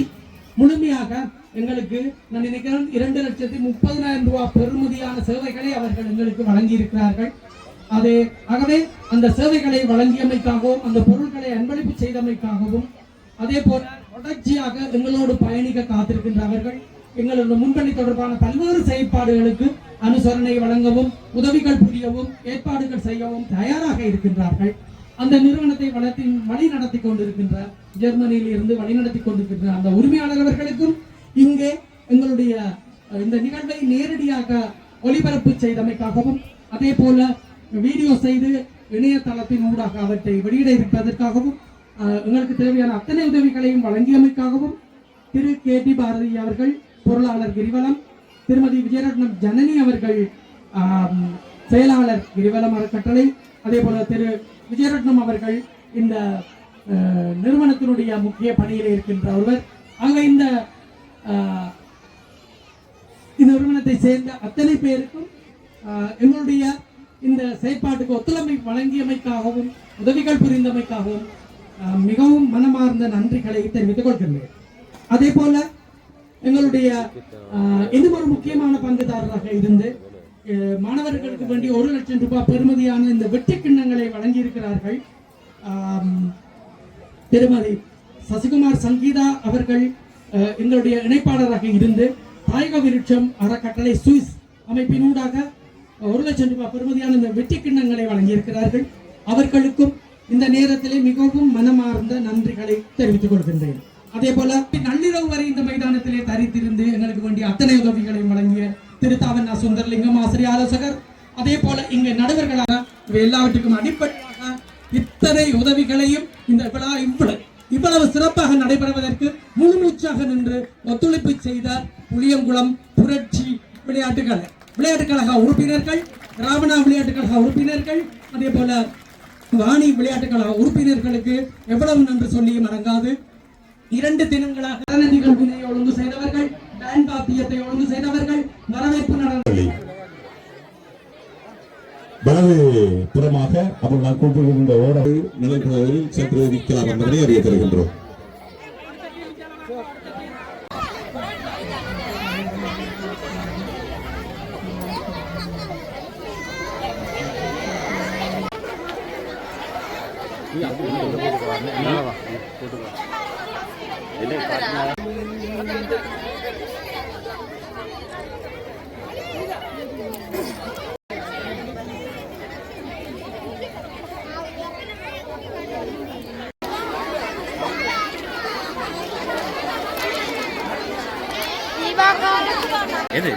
முழுமையாக எங்களுக்கு நான் நினைக்கிறேன் 2,30,000 ரூபாய் பெறுமதியான சேவைகளை அவர்கள் எங்களுக்கு வழங்கியிருக்கிறார்கள். ஆகவே அந்த சேவைகளை வழங்கியமைக்காகவும் அந்த பொருட்களை அன்பளிப்பு செய்தமைக்காகவும் அதே போல தொடர்ச்சியாக எங்களோடு பயணிக்க காத்திருக்கின்ற அவர்கள் எங்களோட முன்பணி தொடர்பான பல்வேறு செயற்பாடுகளுக்கு அனுசரணை வழங்கவும் உதவிகள் புரியவும் ஏற்பாடுகள் செய்யவும் தயாராக இருக்கின்றார்கள். அந்த நிறுவனத்தை வழி நடத்தி கொண்டிருக்கின்ற ஜெர்மனியில் இருந்து வழிநடத்தி கொண்டிருக்கின்ற அந்த உரிமையாளர் அவர்களுக்கும் இங்கே எங்களுடைய இந்த நிகழ்வை நேரடியாக ஒளிபரப்பு செய்தமைக்காகவும் அதே போல வீடியோ செய்து இணையதளத்தின் ஊடாக அவற்றை வெளியிட இருப்பதற்காகவும் எங்களுக்கு தேவையான அத்தனை உதவிகளையும் வழங்கியமைக்காகவும் திரு KT பாரதி அவர்கள் பொருளாளர் கிரிவலம் திருமதி விஜயரத்னம் ஜனனி அவர்கள் செயலாளர் கிரிவலம் அறக்கட்டளை அதே போல திரு விஜயரத்னம் அவர்கள் இந்த நிறுவனத்தினுடைய முக்கிய பணியில் இருக்கின்ற ஒருவர். ஆக இந்த நிறுவனத்தை சேர்ந்த அத்தனை பேருக்கும் எங்களுடைய இந்த செயற்பாட்டுக்கு ஒத்துழைப்பு வழங்கியமைக்காகவும் உதவிகள் புரிந்தமைக்காகவும் மிகவும் மனமார்ந்த நன்றிகளை தெரிவித்துக் கொள்கின்றேன். அதே போல எங்களுடைய இன்னும் ஒரு முக்கியமான பங்குதாரராக இருந்து மாணவர்களுக்கு வேண்டி 1 லட்சம் ரூபாய் பெறுமதியான இந்த வெற்றி கிண்ணங்களை வழங்கியிருக்கிறார்கள். திருமதி சசிகுமார் சங்கீதா அவர்கள் எங்களுடைய இணைப்பாளராக இருந்து தாயக விருட்சம் அறக்கட்டளை சுவிஸ் அமைப்பினூடாக 1 லட்சம் ரூபாய் பெறுமதியான இந்த வெற்றி கிண்ணங்களை வழங்கியிருக்கிறார்கள். அவர்களுக்கும் இந்த நேரத்திலே மிகவும் மனமார்ந்த நன்றிகளை தெரிவித்துக் கொள்கின்றேன். அதே போல நள்ளிரவு வரை இந்த மைதானத்திலே தரித்திருந்து எங்களுக்கு வேண்டிய அத்தனை உதவிகளையும் வழங்கிய திருத்தாவண்ணா சுந்தரலிங்கம் ஆசிரியர் ஆலோசகர், அதே போல இங்கு நடுவர்களாக எல்லாவற்றுக்கும் அடிப்படையாக இத்தனை உதவிகளையும் இந்த விழா இவ்வளவு சிறப்பாக நடைபெறுவதற்கு முழுமூச்சாக நின்று ஒத்துழைப்பு செய்த புளியங்குளம் புரட்சி விளையாட்டுக் கழக உறுப்பினர்கள், ராவணா விளையாட்டுக் கழக உறுப்பினர்கள், அதே போல வாணி விளையாட்டுக் கழக உறுப்பினர்களுக்கு எவ்வளவு நன்றி சொல்லியும் அடங்காது. 2 தினங்களாக நிகழ்வினை ஒழுங்கு செய்தவர்கள், டான் பாத்தியத்தை ஒழுங்கு செய்தவர்கள், வரவேற்பு வலது புறமாக அப்போ நான் கூப்பிடுகின்ற ஓடை நிலைப்பகுதியில் சென்று நிற்கலாம் என்பதை அறிய தருகின்றோம். எது